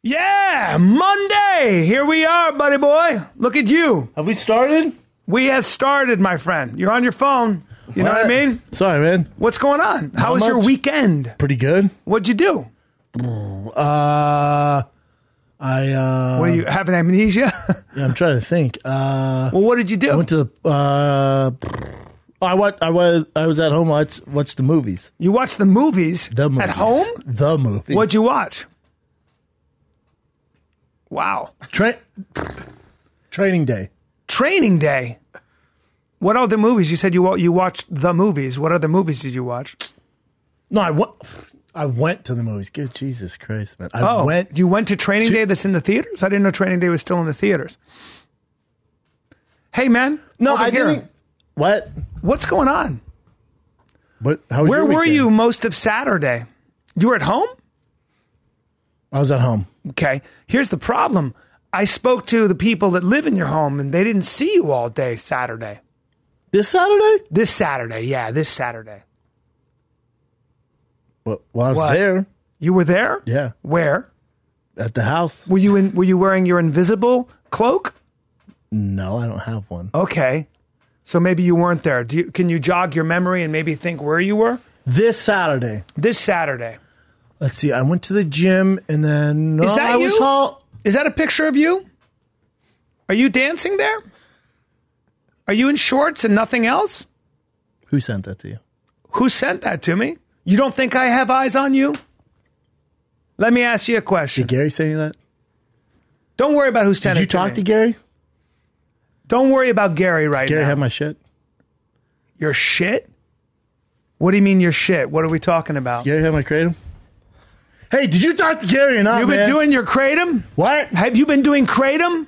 Yeah, Monday. Here we are, buddy boy. Look at you. Have we started? We have started, my friend. You're on your phone. You know what I mean? Sorry, man. What's going on? How was your weekend? Pretty good. What'd you do? What are you having amnesia? Yeah, I'm trying to think. Well, what did you do? I went to the. I was at home. Watched the movies. You watched the movies? The movies. At home? The movies. What'd you watch? Wow. Training Day. Training Day. What other movies? You said you watched the movies. What other movies did you watch? No, I went to the movies. Good Jesus Christ, man! You went to Training Day that's in the theaters? I didn't know Training Day was still in the theaters. Hey, man. No, I didn't. What? What's going on? Where were you most of Saturday? You were at home? I was at home. Okay. Here's the problem. I spoke to the people that live in your home, and they didn't see you all day Saturday. This Saturday? This Saturday, yeah, this Saturday. Well, I was there. You were there? Yeah. Where? At the house. Were you wearing your invisible cloak? No, I don't have one. Okay. So maybe you weren't there. Can you jog your memory and maybe think where you were? This Saturday. This Saturday. Let's see. I went to the gym and then Is that you? Is that a picture of you? Are you dancing there? Are you in shorts and nothing else? Who sent that to you? Who sent that to me? You don't think I have eyes on you? Let me ask you a question. Did Gary send you that? Don't worry about who sent it to me. Did you talk to Gary? Don't worry about Gary right now. Does Gary have my shit? Your shit? What do you mean your shit? What are we talking about? Does Gary have my kratom? Hey, did you talk to Gary or not, You've been doing your kratom? What? Have you been doing kratom?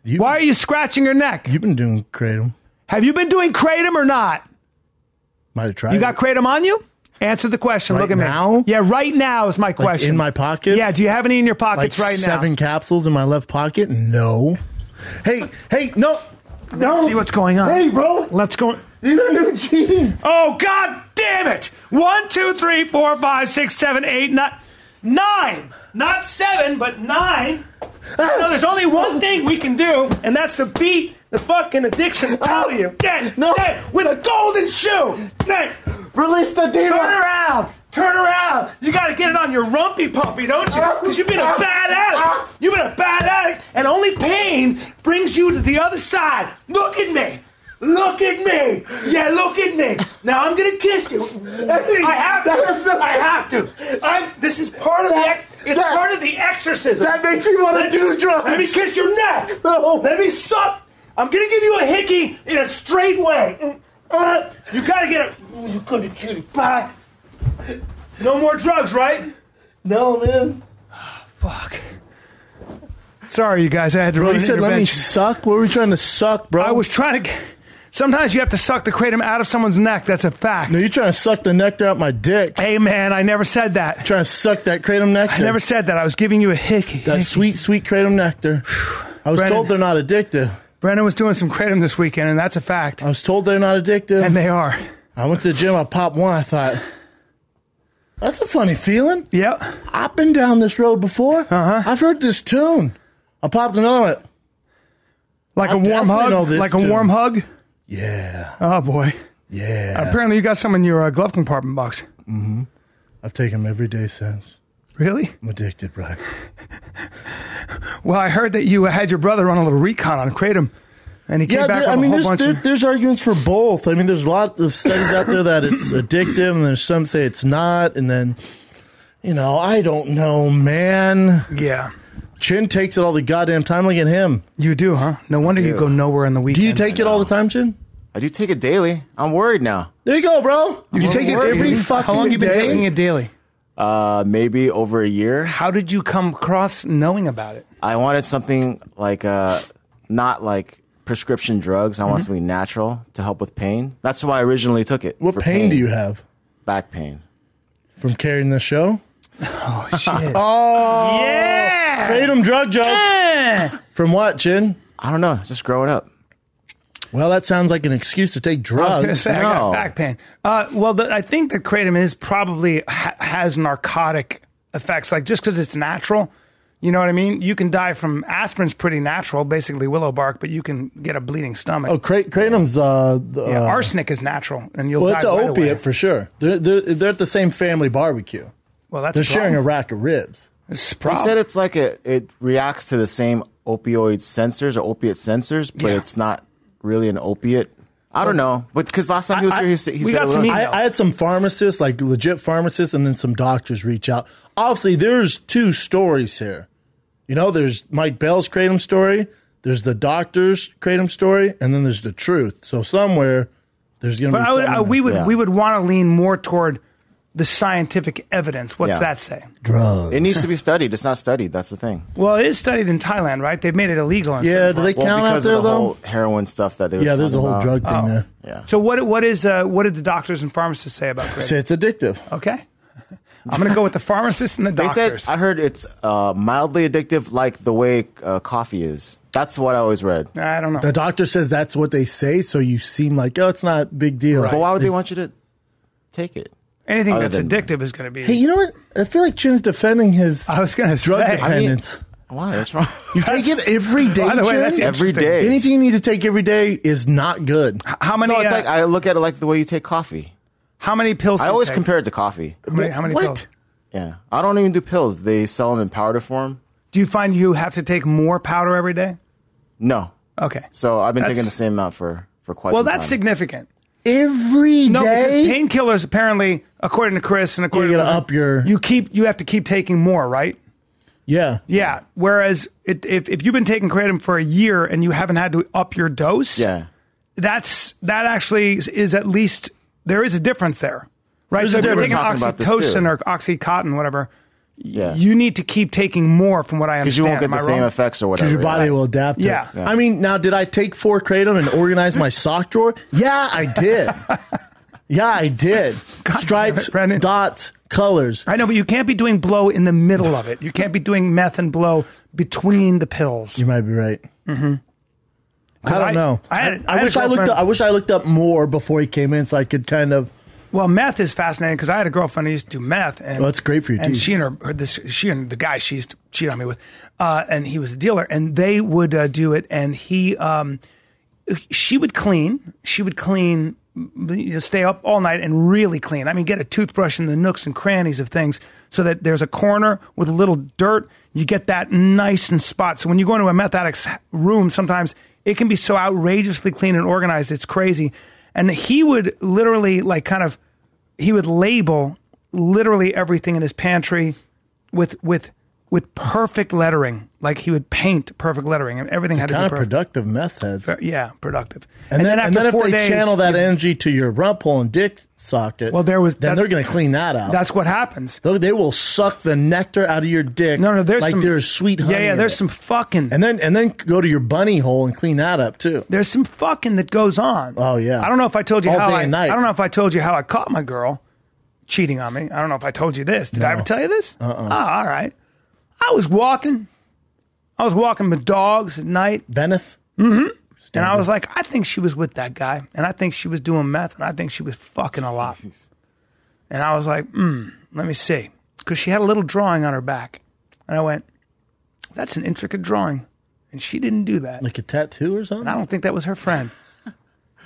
Why are you scratching your neck? You've been doing kratom. Have you been doing kratom or not? Might have tried. You got kratom on you? Answer the question. Right Look at me. now? Yeah, right now is my question. In my pocket? Yeah, do you have any in your pockets right now? 7 capsules in my left pocket? No. Hey, no. Let's see what's going on. Hey, bro. Let's go. These are new jeans. Oh, God damn it. 1, 2, 3, 4, 5, 6, 7, 8, 9. Not 7, but 9. No, there's only one thing we can do, and that's to beat the fucking addiction out of you. With a golden shoe. Release the demon. Turn around. You got to get it on your rumpy pumpy, don't you? Because you've been a bad addict. You've been a bad addict, and only pain brings you to the other side. Look at me. Look at me. Yeah, look at me. Now I'm going to kiss you. I have to. This is part of part of the exorcism. That makes me want to do drugs. Let me kiss your neck. No. Let me suck. I'm going to give you a hickey in a straight way. You got to get it. You good cutie pie. No more drugs, right? No, man. Oh, fuck. Sorry, you guys. I had to Bro, run you an said let me intervention. suck? What were we trying to suck, bro? I was trying to... Sometimes you have to suck the kratom out of someone's neck. That's a fact. No, you're trying to suck the nectar out my dick. Hey, man, I never said that. You're trying to suck that kratom nectar. I never said that. I was giving you a hickey. That sweet, sweet kratom nectar. I was told they're not addictive. Brennan was doing some kratom this weekend, and that's a fact. I was told they're not addictive. And they are. I went to the gym. I popped one. I thought, that's a funny feeling. Yep. I've been down this road before. Uh-huh. I've heard this tune. I popped another one. Like a warm hug? Like a warm hug? Yeah. Oh, boy. Yeah. Apparently you got some in your glove compartment box. Mm-hmm. I've taken them every day since. Really? I'm addicted, Bryan. Well, I heard that you had your brother run a little recon on kratom, and he came back with a whole bunch of... There's arguments for both. I mean, there's a lot of studies out there that it's addictive, and there's some say it's not, and then, I don't know, man. Yeah. Chin takes it all the goddamn time. Look at him. You do, huh? No wonder you go nowhere in the weekend. Do you take it all the time, Chin? I do take it daily. I'm worried now. There you go, bro. You take it every fucking day. How long have you been taking it daily? Maybe over a year. How did you come across knowing about it? I wanted something like not like prescription drugs. I want something natural to help with pain. That's why I originally took it. What pain do you have? Back pain. From carrying the show? Oh, shit. Oh. Yeah. Kratom drug joke. From what, Chin? I don't know. Just growing up. Well, that sounds like an excuse to take drugs. I was going to say, I got back pain. I think that kratom is probably has narcotic effects. Like, just because it's natural, You know what I mean? You can die from aspirin's pretty natural, basically willow bark, but you can get a bleeding stomach. Oh, kratom's arsenic is natural, and you'll die it's an right opiate away. for sure. They're at the same family barbecue. Well, that's they're sharing a rack of ribs. They said it's like it reacts to the same opioid sensors or opiate sensors, but it's not really an opiate. I don't know, but because last time he was here, he said got it some was. I had some pharmacists, like legit pharmacists, and then some doctors reach out. Obviously, there's two stories here. You know, there's Mike Bell's kratom story, there's the doctor's kratom story, and then there's the truth. So somewhere there's going to be. But we would want to lean more toward the scientific evidence. What's that say? Drugs. It needs to be studied. It's not studied. That's the thing. Well, it is studied in Thailand, right? They've made it illegal. In Yeah, do they count out because there of the though? whole heroin stuff that they were. Yeah, there's a whole about. drug thing there. Yeah. So what did the doctors and pharmacists say about kratom? Say it's addictive. Okay. I'm going to go with the pharmacists and the They doctors. said I heard it's mildly addictive, like the way coffee is. That's what I always read. I don't know. The doctor says that's what they say, so you seem like, oh, it's not a big deal. But why would they want you to take it? Anything other that's than- addictive is going to be. Hey, you know what? I feel like Chin's defending his I was going to drug say. dependence. Why? That's wrong. You take it every day, By the way, Chin? that's Every interesting. day. Anything you need to take every day is not good. How many? No, it's like I look at it like the way you take coffee. how many pills? do I you always take? compare it to coffee. How many What? pills? Yeah, I don't even do pills. They sell them in powder form. Do you find you have to take more powder every day? No, Okay. so I've been That's- taking the same amount for quite Well, some time. that's significant. Every No, day? because painkillers apparently, according to Chris and according You to gotta up your- you have to keep taking more, right? Yeah. Yeah. Whereas if you've been taking kratom for a year and you haven't had to up your dose, Yeah, that actually is at least there is a difference there, right? There's So a if you're difference. taking We're talking about this, oxytocin too. or oxycontin, whatever, yeah. you need to keep taking more, from what I Because understand. you won't get Am the I same wrong? effects or whatever. Because your body yeah. will adapt to Yeah. it. I mean, now, did I take 4 kratom and organize my sock drawer? Yeah, I did. Yeah, I did. Stripes, Brendan. dots, colors. I know, but you can't be doing blow in the middle of it. You can't be doing meth and blow between the pills. You might be right. Mm-hmm. I don't know. I had I a wish I looked. girlfriend- I wish I looked up more before he came in, so I could kind of. Well, meth is fascinating because I had a girlfriend who used to do meth, and Well, that's great for your And teeth. she and the guy she used to cheat on me with, and he was a dealer, and they would do it, and she would clean. She would clean, stay up all night and really clean. I mean, get a toothbrush in the nooks and crannies of things, so that there's a corner with a little dirt. You get that nice and spot. So when you go into a meth addict's room, sometimes it can be so outrageously clean and organized, it's crazy. And he would literally he would label literally everything in his pantry with perfect lettering. Like he would paint perfect lettering, and everything had to Kind be of perfect. productive meth heads. Yeah, productive. And then after if 4 they days, channel that energy to your rump hole and dick socket, Well, then they're that's- going to clean that out. that's what happens. They will suck the nectar out of your dick. No, there's like some there's sweet honey. Yeah, in there's it. some fucking. And then go to your bunny hole and clean that up too. There's some fucking that goes on. Oh, yeah. I don't know if I told you All how day and night. I don't know if I told you how I caught my girl cheating on me. I don't know if I told you this. Did I ever tell you this? Oh, all right. I was walking with dogs at night, Venice. and I was like, I think she was with that guy, and I think she was doing meth, and I think she was fucking a lot. And I was like, let me see, because she had a little drawing on her back, and I went, that's an intricate drawing, and she didn't do that. Like a tattoo or something? And I don't think that was her friend.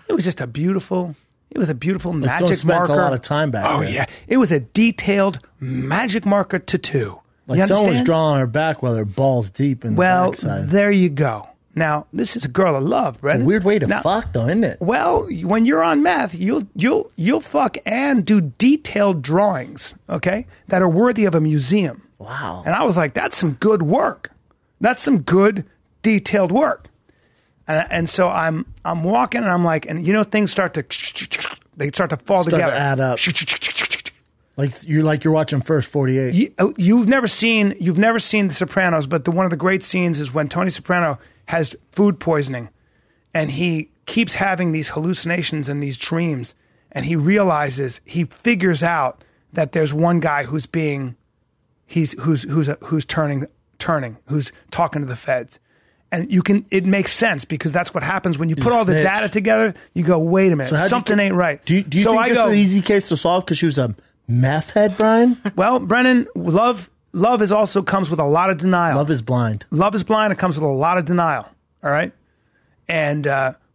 It was just a beautiful someone magic spent marker. a lot of time back Oh there. yeah, it was a detailed magic marker tattoo. Like You someone was understand? drawing on her back while her balls deep in the Well, backside. there you go. Now this is a girl of love, Brendan. Weird way to Now- fuck, though, isn't it? Well, when you're on meth, you'll fuck and do detailed drawings, okay, that are worthy of a museum. Wow. And I was like, that's some good work. That's some good detailed work. And so I'm walking and I'm like, and things start to they start to fall Start together. to add up. Like you're watching First 48. You've never seen The Sopranos, but one of the great scenes is when Tony Soprano has food poisoning, and he keeps having these hallucinations and these dreams, and he figures out that there's one guy who's turning, who's talking to the feds. And it makes sense because that's what happens when you put all the snitch. data together. You go, wait a minute, how'd you something ain't right. Do you so think I this go, was an easy case to solve because she was a meth head, Brian? well, Brennan, love love is also comes with a lot of denial. Love is blind. Love is blind. It comes with a lot of denial. All right. And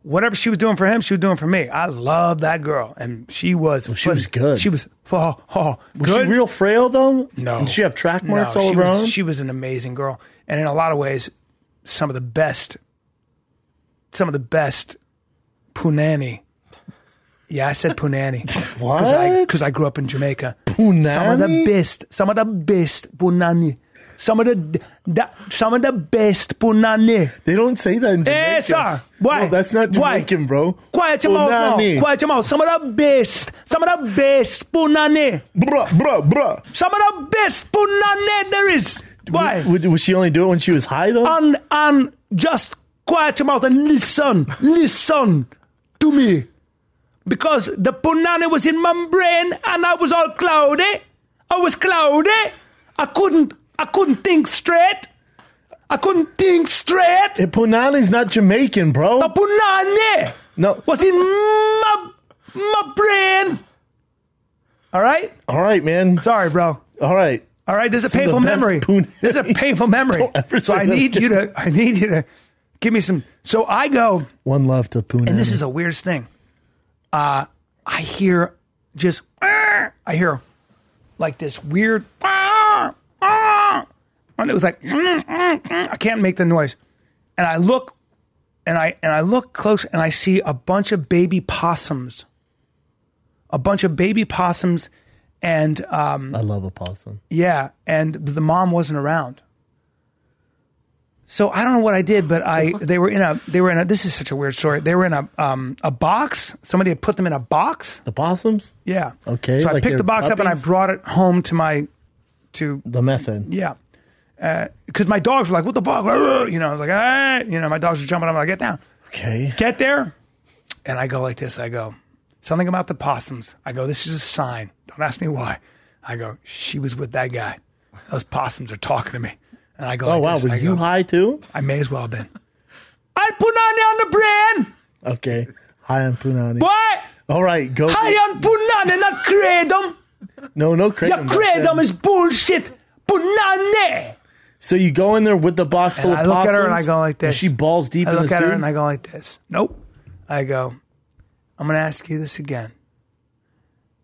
whatever she was doing for him, she was doing for me. I love that girl. And she was. Well, she was good. She was. Was she real frail, though? No. Did she have track marks all she around? was, she was an amazing girl. And in a lot of ways, some of the best punani. Yeah, I said punani. What? Because I grew up in Jamaica. Punani? Some of the best punani. Some of the best punani. They don't say that in Jamaica. Hey, sir. Why? No, that's not Jamaican, bro. Quiet your mouth now. Quiet your mouth. Some of the best punani. Bruh. Some of the best punani there is. Why? Was she only do it when she was high, though? And just quiet your mouth and listen to me. Because the punani was in my brain and I was all cloudy. I was cloudy. I couldn't think straight. Hey, punani's not Jamaican, bro. The punani was in my brain. All right, man. Sorry, bro. All right. There's a painful memory. There's a painful memory. So I need you to give me some. So I go. One love to punani. And this is a weirdest thing. I hear like this weird, and it was like, I can't make the noise. And I look, and I look close, and I see a bunch of baby possums. And I love a possum. Yeah, and the mom wasn't around. So I don't know what I did, but they were in a. This is such a weird story. They were in a box. Somebody had put them in a box. The possums? Yeah. Okay. So I picked the box up and I brought it home to the method. Yeah. Because my dogs were like, "What the fuck?" I was like, "Ah," my dogs were jumping up. I'm like, "Get down." Okay. Get there, and I go like this. I go something about the possums. I go, "This is a sign." Don't ask me why. I go, "She was with that guy. Those possums are talking to me." And I go, oh, wow. Were you high too? I may as well have been. I punani on the brain. Okay. High on punani. What? All right. Go. High on punani, not kratom. No kratom. Your kratom is bullshit. Punani. So you go in there with the box full of possums? I look at her and I go like this. And she balls deep in this dude? I look at her and I go like this. Nope. I go, I'm going to ask you this again.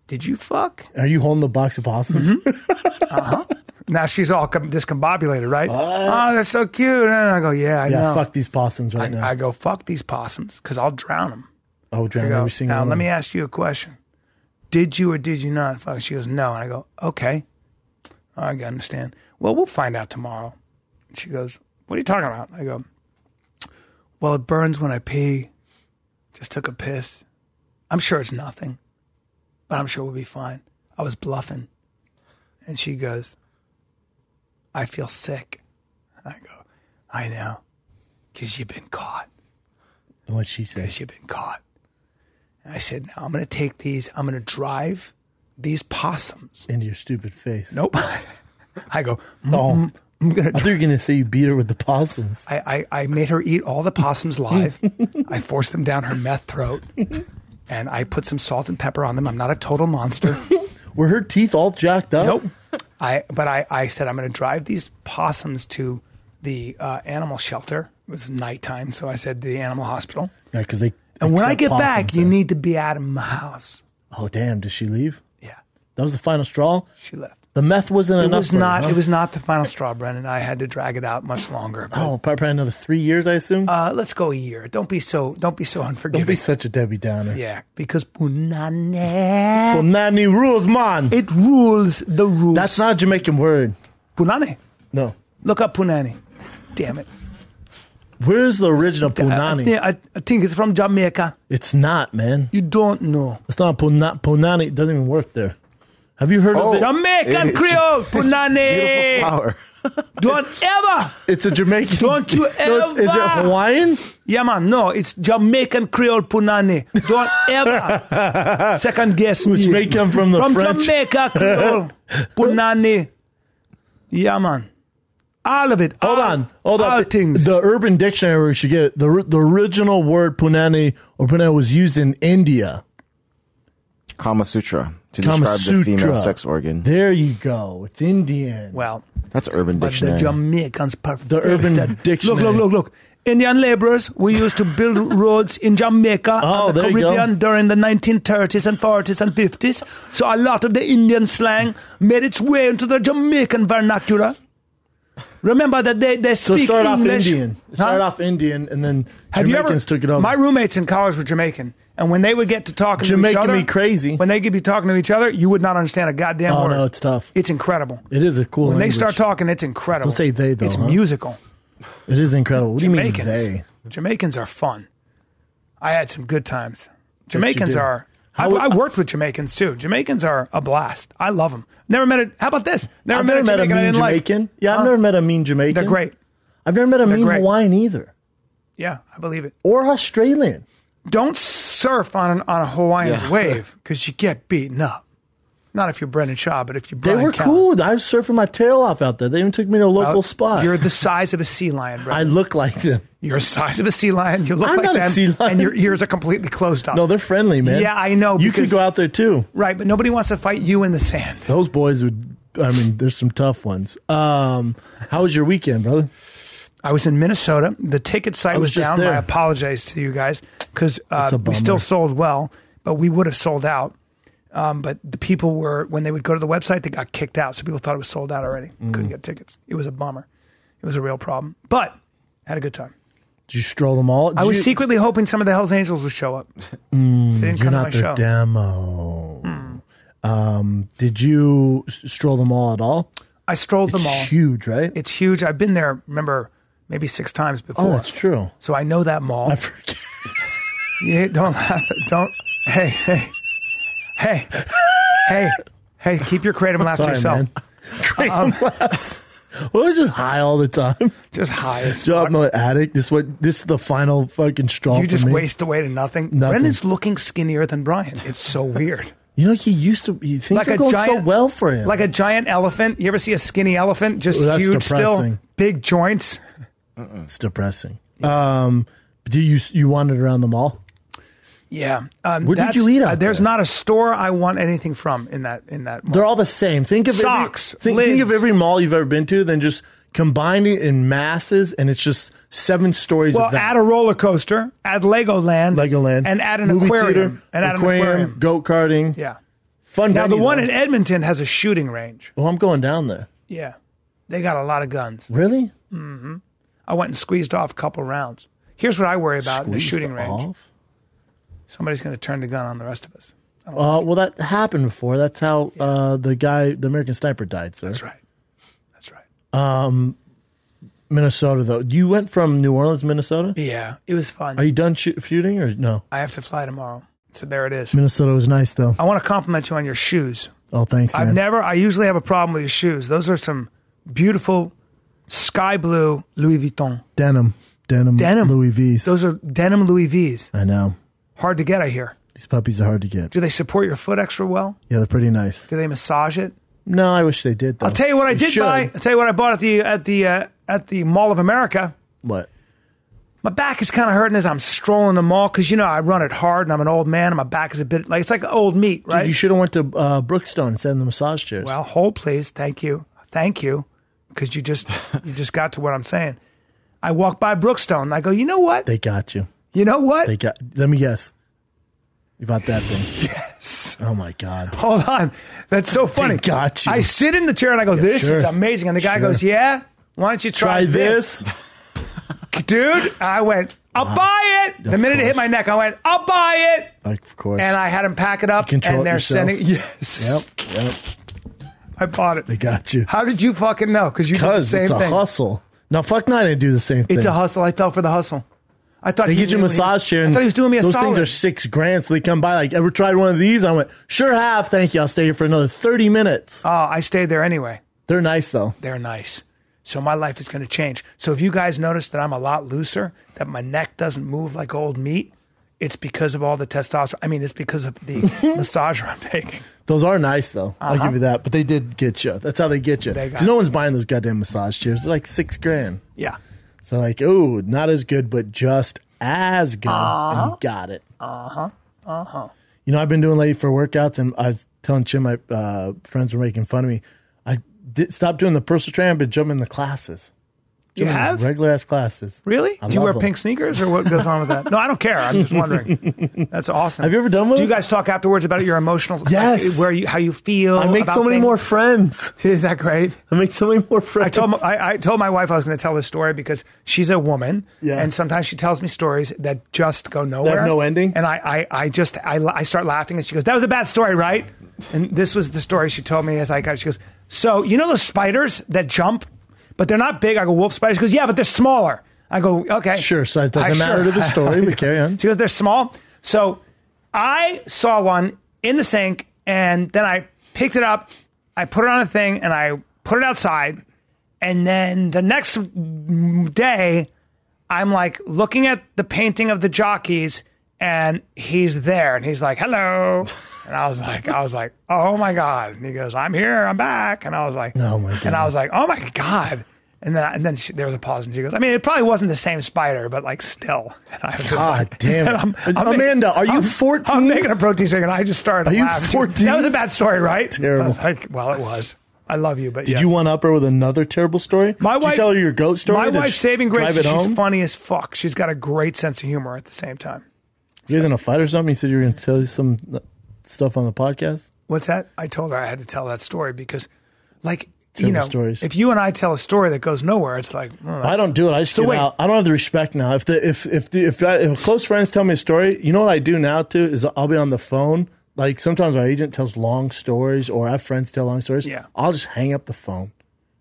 Did you fuck? Are you holding the box of possums? Mm-hmm. Uh-huh. Now she's all discombobulated, right? Oh, they're so cute. And I go, I know. Fuck these possums now. I go, fuck these possums, because I'll drown them. Oh, drown every single one. Now, let me ask you a question. Did you or did you not fuck? She goes, no. And I go, okay. I understand. Well, we'll find out tomorrow. And she goes, what are you talking about? I go, well, it burns when I pee. Just took a piss. I'm sure it's nothing, but I'm sure we'll be fine. I was bluffing. And she goes, I feel sick. I go, I know, because you've been caught. And what'd she say? Because you've been caught. And I said, now I'm going to take these, I'm going to drive these possums. Into your stupid face. Nope. I go, I thought you were going to say you beat her with the possums. I made her eat all the possums live. I forced them down her meth throat. And I put some salt and pepper on them. I'm not a total monster. Were her teeth all jacked up? Nope. I said, I'm going to drive these possums to the animal shelter. It was nighttime, so I said the animal hospital. Yeah, because they. And when I get back, you need to be out of my house. Oh, damn. Did she leave? Yeah. That was the final straw? She left. The meth wasn't enough. It was not the final straw, Brendan. I had to drag it out much longer. Probably another 3 years, I assume? Let's go a year. Don't be so unforgiving. Don't be such a Debbie Downer. Yeah, because punani. Punani rules, man. It rules the rules. That's not a Jamaican word. Punani. No. Look up punani. Damn it. Where's the original punani? I think it's from Jamaica. It's not, man. You don't know. It's not punani. It doesn't even work there. Have you heard of it? Jamaican Creole punani. Beautiful flower. Don't ever. It's a Jamaican. Don't you ever. Is it Hawaiian? Yeah, man. No, it's Jamaican Creole punani. Don't ever second guess me. Which may come from the French. Jamaica Creole punani. Yeah, man. All of it. Hold on. All things. The Urban Dictionary, we should get it. The original word punani or punani was used in India. Kama Sutra. to Kama describe the female Sutra. sex organ. There you go. It's Indian. Well, That's Urban but Dictionary. the Jamaicans perfect. The Urban Dictionary. Look. Indian laborers we used to build roads in Jamaica Oh, and the there you go. Caribbean during the 1930s and 40s and 50s. So a lot of the Indian slang made its way into the Jamaican vernacular. Remember that they So speak start off English. Indian. It started off Indian, and then Have you Jamaicans ever, took it over. My roommates in college were Jamaican, and when they would get to talking to each Jamaican other, me crazy. When they could be talking to each other, you would not understand a goddamn Oh, word. no, it's tough. It's incredible. It is a cool When language. they start talking, it's incredible. Don't say they, though, It's huh? musical. It is incredible. What Jamaicans. do you mean they? Jamaicans are fun. I had some good times. Jamaicans did. are. How- I worked with Jamaicans too. Jamaicans are a blast. I love them. Never met a. How about this? I've never met a Jamaican I mean didn't like. Jamaican. Yeah, I've Huh? never met a mean Jamaican. They're great. I've never met a mean great. Hawaiian either. Yeah, I believe it. Or Australian. Don't surf on a Hawaiian Yeah. wave because you get beaten up. Not if you're Brendan Shaw, but if you're They Bryan were Callen. cool. I was surfing my tail off out there. They even took me to a local spot. You're the size of a sea lion, I Brendan. look like them. You're the size of a sea lion. You look I'm like not a them, sea lion. and your ears are completely closed up. No, they're friendly, man. Yeah, I know, You could because- go out there too. Right, but nobody wants to fight you in the sand. Those boys would. I mean, there's some tough ones. How was your weekend, brother? I was in Minnesota. The ticket site was was just down. there. I apologize to you guys because That's a we still bummer. sold well, but we would have sold out. But the people were, when they would go to the website, they got kicked out. So people thought it was sold out already. Mm. Couldn't get tickets. It was a bummer. It was a real problem. But I had a good time. Did you stroll them all? I was secretly hoping some of the Hells Angels would show up. They didn't You're come to not my their show. demo. Did you stroll them all at all? I strolled It's them all. huge, right? It's huge. I've been there, remember, maybe 6 times before. Oh, that's true. So I know that mall. I forget. Yeah, don't laugh. Don't. Hey. Keep your creative laugh to Sorry, yourself. man. Great laughs. Well, I was just high all the time. Just high as Job fuck. no attic. This is the final fucking straw. You for just me. waste away to nothing. Nothing. Brendan's looking skinnier than Bryan. It's so weird. You know, he used to. You think Like you're a going giant, so well for him. Like a giant elephant. You ever see a skinny elephant? Just Oh, that's huge, still depressing. big joints. It's depressing. Do you wandered around the mall? Yeah. Where did you eat out There's there? not a store I want anything from in that mall. They're all the same. Think of Socks, think of lids. every mall you've ever been to, then just combine it in masses, and it's just 7 stories Well, of that. add a roller coaster, add Legoland, and add an movie aquarium, theater, and add an aquarium. goat karting. Yeah. Fun. Now, the venue, one though. in Edmonton has a shooting range. Well, I'm going down there. Yeah. They got a lot of guns. Really? I went and squeezed off a couple rounds. Here's what I worry about in the Squeezed shooting range. off? Somebody's going to turn the gun on the rest of us. Well, that happened before. That's how the American Sniper died, sir. That's right. That's right. Minnesota, though. You went from New Orleans, Minnesota? Yeah, it was fun. Are you done shooting or no? I have to fly tomorrow. So there it is. Minnesota was nice, though. I want to compliment you on your shoes. Oh, thanks, man. I usually have a problem with your shoes. Those are some beautiful sky blue Louis Vuitton. Denim. Louis V's. Those are denim Louis V's. I know. Hard to get, I hear. These puppies are hard to get. Do they support your foot extra well? Yeah, they're pretty nice. Do they massage it? No, I wish they did, though. I'll tell you what I They did should. buy. I'll tell you what I bought at the Mall of America. What? My back is kind of hurting as I'm strolling the mall because, I run it hard and I'm an old man and my back is a bit it's like old meat, right? Dude, you should have went to Brookstone and sat in the massage chairs. Well, hold please. Thank you. Because you just got to what I'm saying. I walk by Brookstone and I go, you know what? They got you. You know what? Let me guess. You bought that thing. Yes. Oh, my God. Hold on. That's so funny. got you. I sit in the chair and I go, this sure. is amazing. And the guy Sure. goes, yeah? Why don't you try this? Dude, I went, I'll buy it. The minute it hit course. my neck, I went, I'll buy it. Of course. And I had him pack it up. control and it they're yourself? sending, yes. Yep. I bought it. They got you. How did you fucking know? Because you did the Because same it's a thing. hustle. No, fuck no, I didn't do the same thing. It's a hustle. I fell for the hustle. I thought They he get you a knew- massage chair, I and thought he was doing me a those solid. things are $6,000. So they come by, like, ever tried one of these? I went, sure have. Thank you. I'll stay here for another 30 minutes. Oh, I stayed there anyway. They're nice, though. They're nice. So my life is going to change. So if you guys notice that I'm a lot looser, that my neck doesn't move like old meat, it's because of all the testosterone. I mean, it's because of the massager I'm taking. Those are nice, though. I'll give you that. But they did get you. That's how they get you. They got Because no one's buying those goddamn massage chairs. They're like $6,000. Yeah. So, like, ooh, not as good, but just as good. And you got it. You I've been doing late for workouts, and I was telling Jim my friends were making fun of me. I stopped doing the personal training. I've been jumping in the classes. You have? Regular ass classes. Really? Do you wear them. pink sneakers or what goes on with that? No, I don't care. I'm just wondering. That's awesome. Have you ever done one? Do you guys talk afterwards about your emotional, Yes. how you feel? I make about so many things? more friends. Is that great? I make so many more friends. I told my wife I was going to tell this story because she's a woman, and sometimes she tells me stories that just go nowhere. That have no ending? And I start laughing, and she goes, "That was a bad story, right?" And this was the story she told me as I got. She goes, "So you know those spiders that jump, but they're not big?" I go, "Wolf spiders." She goes, "Yeah, but they're smaller." I go, "Okay, Sure, size doesn't matter to the story, but carry on." She goes, "They're small." So I saw one in the sink, and then I picked it up, I put it on a thing, and I put it outside. And then the next day, I'm like looking at the painting of the jockeys, and he's there, and he's like, "Hello." And I was like, "Oh my God." And he goes, "I'm here, I'm back." And I was like, Oh my God. And I was like, "Oh my God." And then there was a pause, and she goes, "I mean, it probably wasn't the same spider, but like still." And I was just God like, damn it. Amanda, are you 14? I'm making a protein shake, and I just started Are you laughing. 14? That was a bad story, right? Terrible. I was like, well, it was. I love you, but Did you one up her with another terrible story? Did you tell her your goat story? My Did wife's she saving grace drive is it she's home? funny as fuck. She's got a great sense of humor at the same time. You guys in a fight or something? You said you were going to tell you some stuff on the podcast? What's that? I told her I had to tell that story because, like, Terrible stories. if you and I tell a story that goes nowhere, it's like, I don't do it. I just get out. I don't have the respect now. If close friends tell me a story, you know what I do now too is I'll be on the phone. Like sometimes our agent tells long stories, or I have friends tell long stories. Yeah. I'll just hang up the phone,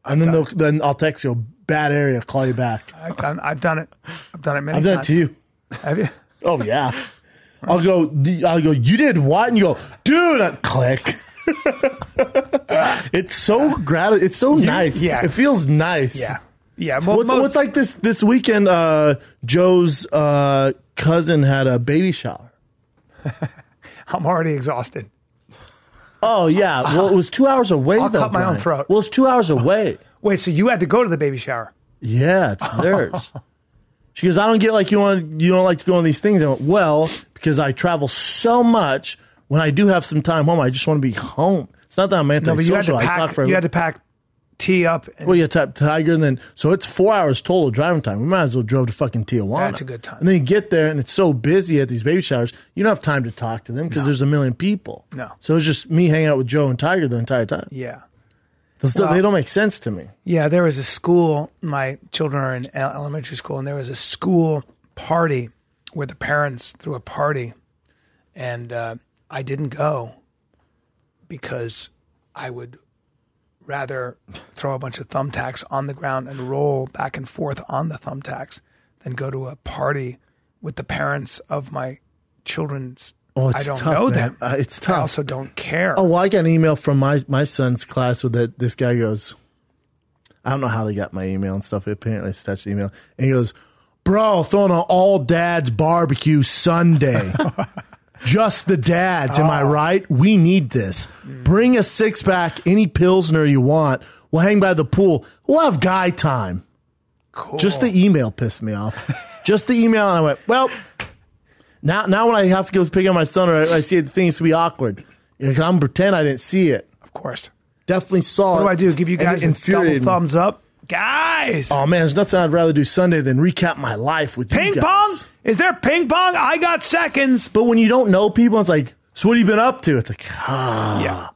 and then I'll text you, "Bad area, call you back." I've done it. I've done it many I've times. done it to you. Have you? Oh yeah. I'll go. You did what? And you go, dude. Click. It's so It's so nice. Yeah. It feels nice. Yeah. Yeah. Well, What's like this weekend? Joe's cousin had a baby shower. I'm already exhausted. Oh yeah. Well, it was 2 hours away. I'll though, cut my own Bryan. throat. Well, it's 2 hours away. Wait, so you had to go to the baby shower? Yeah, it's theirs. She goes, "I don't get like you don't like to go on these things." I went, "Well, because I travel so much. When I do have some time home, I just want to be home. It's not that I'm antisocial. You had to pack tea up. And, well, you tap Tiger, and then so it's 4 hours total driving time. We might as well drove to fucking Tijuana. That's a good time. And then you get there, and it's so busy at these baby showers, you don't have time to talk to them because there's a million people. No. So it's just me hanging out with Joe and Tiger the entire time. Yeah. They don't make sense to me. Yeah, there was a school. My children are in elementary school, and there was a school party where the parents threw a party, and I didn't go because I would rather throw a bunch of thumbtacks on the ground and roll back and forth on the thumbtacks than go to a party with the parents of my children's. Oh, I it's don't tough, know man. them. It's tough. I also don't care. Oh, well, I got an email from my son's class with that. This guy goes, I don't know how they got my email and stuff. Apparently, it's touched the email. And he goes, "Bro, throwing an all dads barbecue Sunday. Just the dads. Am I right? We need this. Bring a 6-pack, any Pilsner you want. We'll hang by the pool. We'll have guy time." Cool. Just the email pissed me off. Just the email. And I went, well, now when I have to go pick up my son, or I see the thing, it's to be awkward. I'm gonna pretend I didn't see it. Of course. Definitely saw What it. do I do? Give you guys a double thumbs up? Guys! Oh, man, there's nothing I'd rather do Sunday than recap my life with you Ping guys. pong? Is there ping pong? I got seconds. But when you don't know people, it's like, so what have you been up to? It's like, Yeah.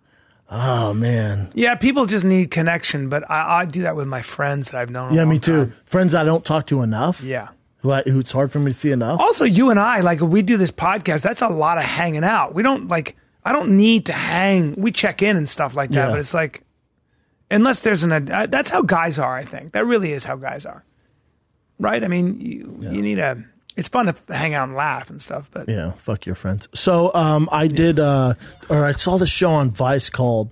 oh, man. Yeah, people just need connection, but I do that with my friends that I've known. Yeah, me too. Friends I don't talk to enough. Yeah. Who it's hard for me to see enough. Also, you and I, like, we do this podcast. That's a lot of hanging out. We don't I don't need to hang. We check in and stuff like that, Yeah. but it's like, unless there's that's how guys are. I think that really is how guys are, right? I mean, you need it's fun to hang out and laugh and stuff, but Yeah, fuck your friends. So I did, or I saw the show on Vice called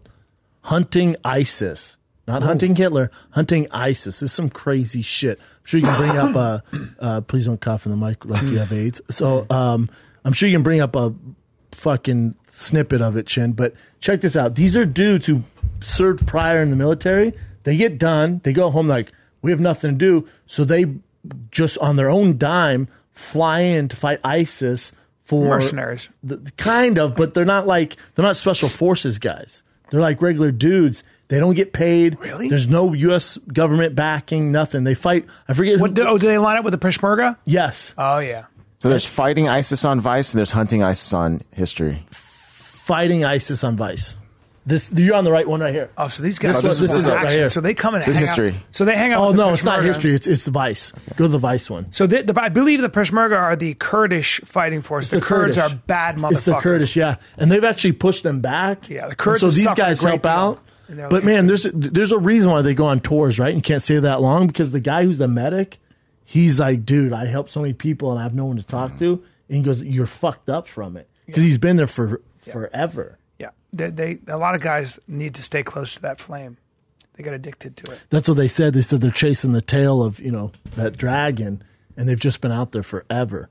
Hunting ISIS. Not Hunting Hitler, Hunting ISIS. This is some crazy shit. I'm sure you can bring up, please don't cough in the mic like you have AIDS. So I'm sure you can bring up a fucking snippet of it, Chin. But check this out. These are dudes who served prior in the military. They get done. They go home like, we have nothing to do. So they just on their own dime fly in to fight ISIS for mercenaries. Kind of, but they're not special forces guys. They're like regular dudes. They don't get paid. Really? There's no U.S. government backing, nothing. They fight. I forget. Do they line up with the Peshmerga? Yes. Oh, yeah. So there's fighting ISIS on Vice and there's hunting ISIS on History. Fighting ISIS on Vice. You're on the right one right here. Oh, so these guys. This is it right here. So they come and This hang history. out. So they hang out. Oh with the no, it's not Peshmerga. History. It's the Vice. Go to the Vice one. So I believe the Peshmerga are the Kurdish fighting force. The Kurds Kurdish. are bad motherfuckers. It's the Kurdish, yeah, and they've actually pushed them back. Yeah, the Kurds So have these suffered guys a great help deal out. in their But man, there's a reason why they go on tours, right? And you can't stay that long because the guy who's the medic, he's like, dude, I help so many people and I have no one to talk to. And he goes, you're fucked up from it because he's been there for forever. Yeah, a lot of guys need to stay close to that flame. They get addicted to it. That's what they said. They said they're chasing the tail of, that dragon, and they've just been out there forever.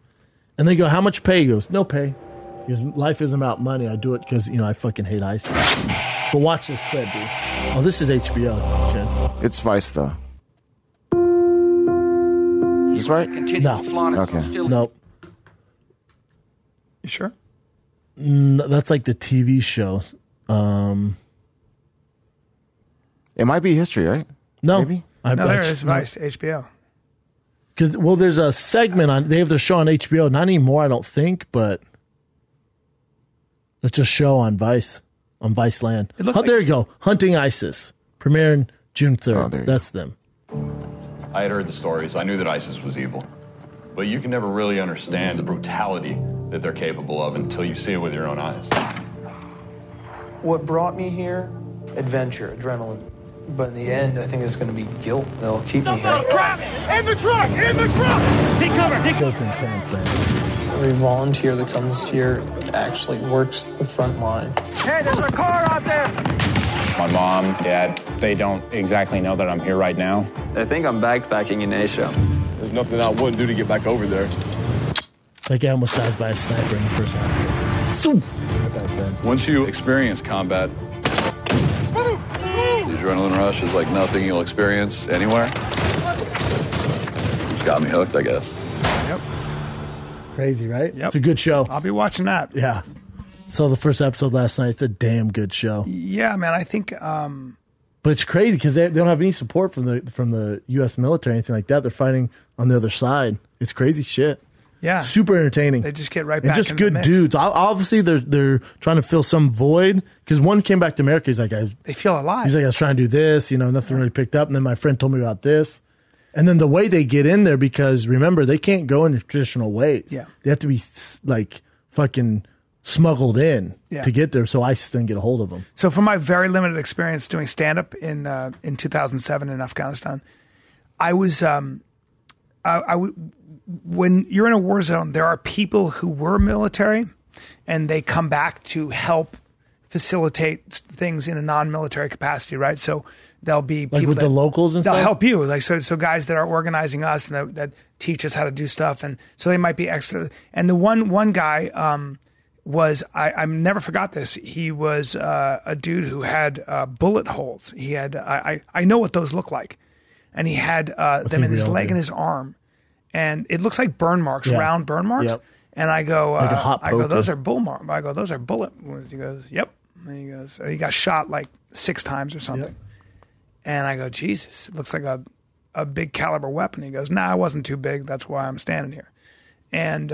And they go, how much pay? He goes, no pay. He goes, life isn't about money. I do it because, I fucking hate ISIS. But watch this clip, dude. Oh, this is HBO, Chen. It's Vice, though. Is this right? No. Okay. Nope. You sure? That's like the TV show. It might be History, right? No. Maybe? No, there is Vice, HBO. Because, there's a segment they have their show on HBO. Not anymore, I don't think, but it's a show on Vice Land. There you go. Hunting ISIS. Premiering June 3rd. That's them. I had heard the stories. I knew that ISIS was evil. But you can never really understand the brutality that they're capable of until you see it with your own eyes. What brought me here? Adventure, adrenaline. But in the end, I think it's going to be guilt that'll keep me here. In the truck! In the truck! Take cover! That's intense, man. Every volunteer that comes here actually works the front line. Hey, there's a car out there! My mom, dad, they don't exactly know that I'm here right now. They think I'm backpacking in Asia. There's nothing I wouldn't do to get back over there. That guy almost dies by a sniper in the first half. Once you experience combat, the adrenaline rush is like nothing you'll experience anywhere. It's got me hooked, I guess. Yep. Crazy, right? Yep. It's a good show. I'll be watching that. Yeah. Saw the first episode last night. It's a damn good show. Yeah, man. I think. But it's crazy because they don't have any support from the U.S. military or anything like that. They're fighting on the other side. It's crazy shit. Yeah. Super entertaining. They just get right and back just into the good mix. dudes. Obviously, they're trying to fill some void because one came back to America. He's like, they feel alive. He's like, I was trying to do this. Nothing really picked up. And then my friend told me about this. And then the way they get in there, because remember, they can't go in traditional ways. Yeah. They have to be like fucking smuggled in Yeah. to get there. So ISIS didn't get a hold of them. So from my very limited experience doing stand-up in 2007 in Afghanistan, I was when you're in a war zone, there are people who were military and they come back to help facilitate things in a non-military capacity, right? So there'll be Like people with the locals and they'll stuff? help you. Like so guys that are organizing us and that teach us how to do stuff, and so they might be extra. And the one guy was I never forgot this. He was a dude who had bullet holes. He had I know what those look like, and he had them in his leg and his arm, and it looks like burn marks, round burn marks. Yep. And I go, Like a hot I go, poker. those are bull marks. I go, those are bullet wounds. He goes, yep. And he goes, he got shot like 6 times or something. Yep. And I go, Jesus, it looks like a big caliber weapon. He goes, nah, it wasn't too big. That's why I'm standing here. And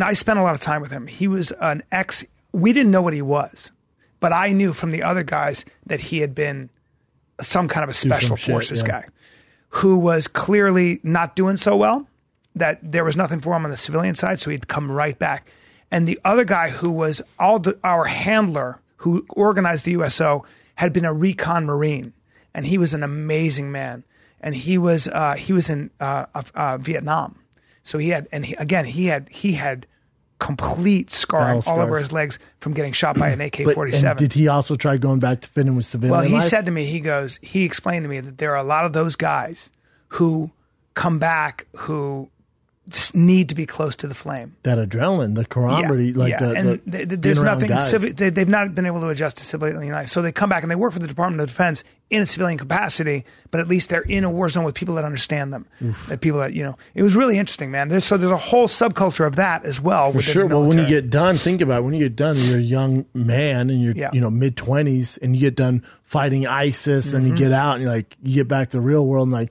I spent a lot of time with him. He was an we didn't know what he was, but I knew from the other guys that he had been some kind of a special forces guy who was clearly not doing so well, that there was nothing for him on the civilian side. So he'd come right back. And the other guy who was our handler who organized the USO had been a recon Marine, and he was an amazing man. And he was in Vietnam. So he had complete scarring all over his legs from getting shot by an AK-47. And did he also try going back to fit in with civilian Well, he life? said to me, he explained to me that there are a lot of those guys who come back who need to be close to the flame. That adrenaline, the camaraderie, there's nothing. They've not been able to adjust to civilian life, so they come back and they work for the Department of Defense in a civilian capacity, but at least they're in a war zone with people that understand them. That people that, it was really interesting, man. There's a whole subculture of that as well. For sure. Well, when you get done, think about it. When you get done, you're a young man and you're, mid-20s, and you get done fighting ISIS, and you get out and you get back to the real world and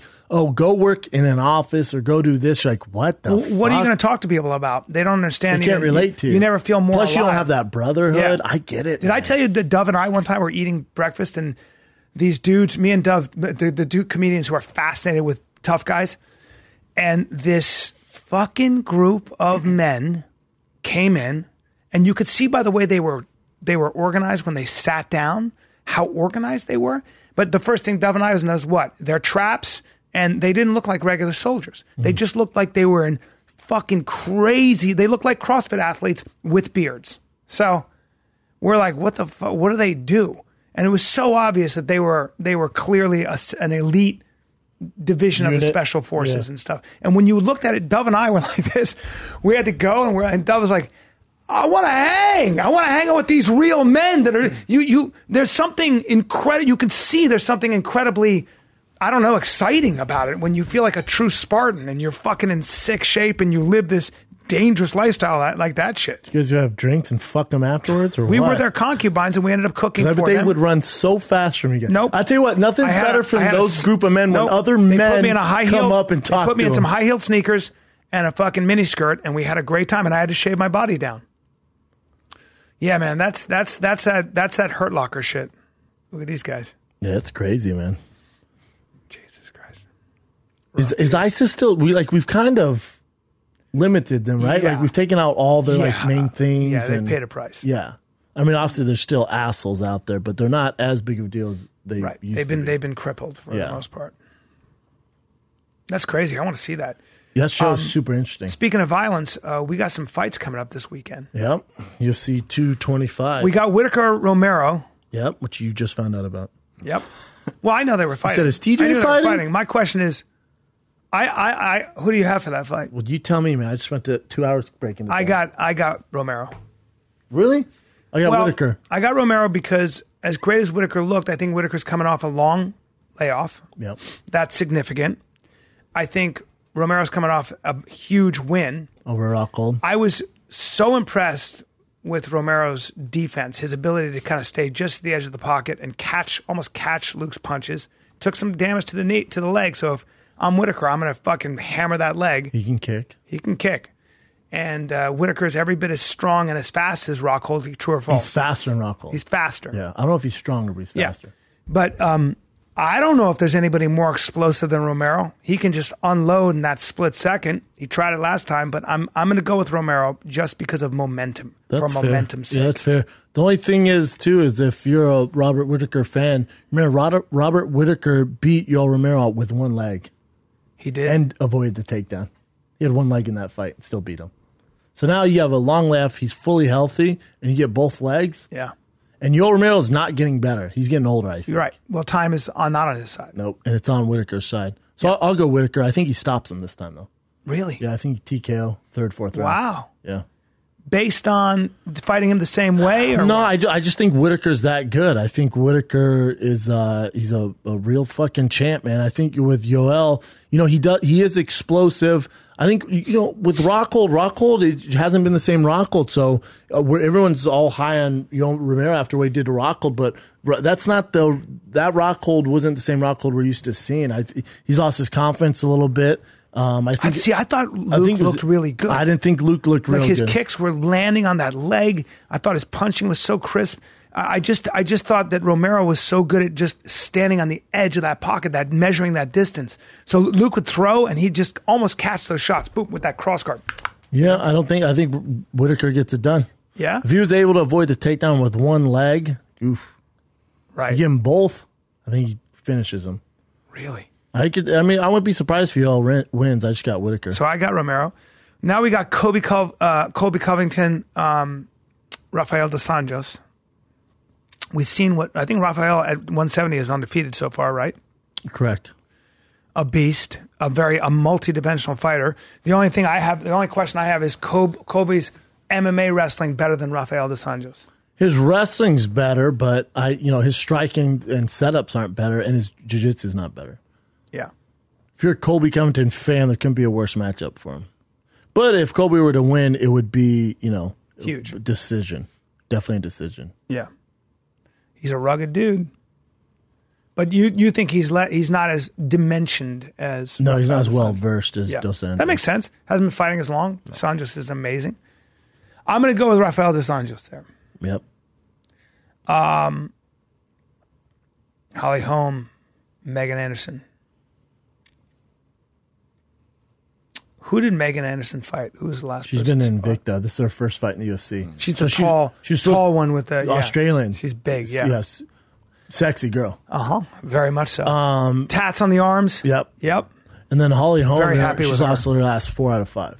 go work in an office or go do this. You're like, what the fuck? What are you going to talk to people about? They don't understand. They can't relate to you. You never feel more Plus, alive. you don't have that brotherhood. Yeah. I get it. Did I tell you that Dove and I one time were eating breakfast and these dudes, me and Dove, the dude comedians who are fascinated with tough guys, and this fucking group of men came in, and you could see by the way they were organized when they sat down, how organized they were. But the first thing Dove and I was what? They're traps, and they didn't look like regular soldiers. They just looked like they were in fucking crazy. They looked like CrossFit athletes with beards. So we're like, what the fuck? What do they do? And it was so obvious that they were clearly an elite division of the special forces and stuff. And when you looked at it, Dove and I were like this. We had to go, and Dove was like, I want to hang. I want to hang out with these real men that are you. There's something incredible. You can see there's something incredibly, I don't know, exciting about it when you feel like a true Spartan and you're fucking in sick shape and you live this dangerous lifestyle like that shit. You guys have drinks and fuck them afterwards, or we what? were their concubines and we ended up cooking for them. They would run so fast from you guys. Nope. I tell you what, nothing's better from those group of men when other men put me in a high heel, come up and talk to them. They put me in some high-heeled sneakers and a fucking mini skirt, and we had a great time, and I had to shave my body down. Yeah, man, that's that Hurt Locker shit. Look at these guys. Yeah, it's crazy, man. Jesus Christ. Is ISIS still? We've kind of limited them, right? Yeah. Like we've taken out all their main things. Yeah, they paid a price. Yeah, I mean, obviously there's still assholes out there, but they're not as big of a deal as they used to be. They've been crippled for the most part. That's crazy. I want to see that. That show's super interesting. Speaking of violence, we got some fights coming up this weekend. Yep, UFC 225. We got Whitaker Romero. Yep, which you just found out about. Yep. Well, I know they were fighting. You said, is TJ fighting? My question is, who do you have for that fight? Well, you tell me, man. I just spent the 2 hours breaking it down. I got Romero. Really? I got Whitaker. I got Romero because as great as Whitaker looked, I think Whitaker's coming off a long layoff. Yep. That's significant. I think Romero's coming off a huge win. Over Rockhold. I was so impressed with Romero's defense, his ability to kind of stay just at the edge of the pocket and almost catch Luke's punches. Took some damage to the leg, so if I'm Whitaker, I'm going to fucking hammer that leg. He can kick. And Whitaker's every bit as strong and as fast as Rockhold. True or false? He's faster than Rockhold. He's faster. Yeah. I don't know if he's stronger, but he's faster. Yeah. But I don't know if there's anybody more explosive than Romero. He can just unload in that split second. He tried it last time, but I'm going to go with Romero just because of momentum. That's for fair. momentum's sake. Yeah, that's fair. The only thing is, too, is if you're a Robert Whitaker fan, remember Robert Whitaker beat Yoel Romero with one leg. He did. And avoided the takedown. He had one leg in that fight and still beat him. So now you have a long laugh. He's fully healthy, and you get both legs. Yeah. And Yoel Romero is not getting better. He's getting older, I think. You're right. Well, time is not on his side. Nope. And it's on Whitaker's side. So I'll go Whitaker. I think he stops him this time, though. Really? Yeah, I think TKO, third, fourth round. Wow. Yeah. Based on fighting him the same way? Or no, what? I just think Whitaker's that good. I think Whitaker is he's a real fucking champ, man. I think with Yoel, he is explosive. I think, with Rockhold, it hasn't been the same Rockhold. So everyone's all high on Romero after what he did to Rockhold, but that's not that Rockhold wasn't the same Rockhold we're used to seeing. He's lost his confidence a little bit. I thought Luke looked really good. I didn't think Luke looked real good. His kicks were landing on that leg. I thought his punching was so crisp. I just thought that Romero was so good at just standing on the edge of that pocket, that measuring that distance. So Luke would throw and he'd just almost catch those shots, boom, with that cross guard. Yeah, I think Whitaker gets it done. Yeah? If he was able to avoid the takedown with one leg, oof. Right. You give him both, I think he finishes him. Really? I wouldn't be surprised if he all wins. I just got Whitaker. So I got Romero. Now we got Colby Covington, Rafael dos Anjos. We've seen I think Rafael at 170 is undefeated so far, right? Correct. A beast, a multi-dimensional fighter. The only question I have is Colby's MMA wrestling better than Rafael dos Anjos? His wrestling's better, but his striking and setups aren't better, and his jiu-jitsu's not better. Yeah. If you're a Colby Covington fan, there couldn't be a worse matchup for him. But if Colby were to win, it would be, huge decision. Definitely a decision. Yeah. He's a rugged dude. But you think he's not as dimensioned as No, he's not Rafael as dos well Anjos. versed as Yeah. Dos Anjos. That makes sense. Hasn't been fighting as long. Dos Anjos is amazing. I'm going to go with Rafael dos Anjos there. Yep. Holly Holm, Megan Anderson. Who did Megan Anderson fight? Who was the last She's person been she fought? Invicta. This is her first fight in the UFC. She's So the she's tall one with the Australian. She's big, yeah. Yes. Sexy girl. Very much so. Tats on the arms. Yep. Yep. And then Holly Holm, Very happy she's with her. lost her last 4 out of 5.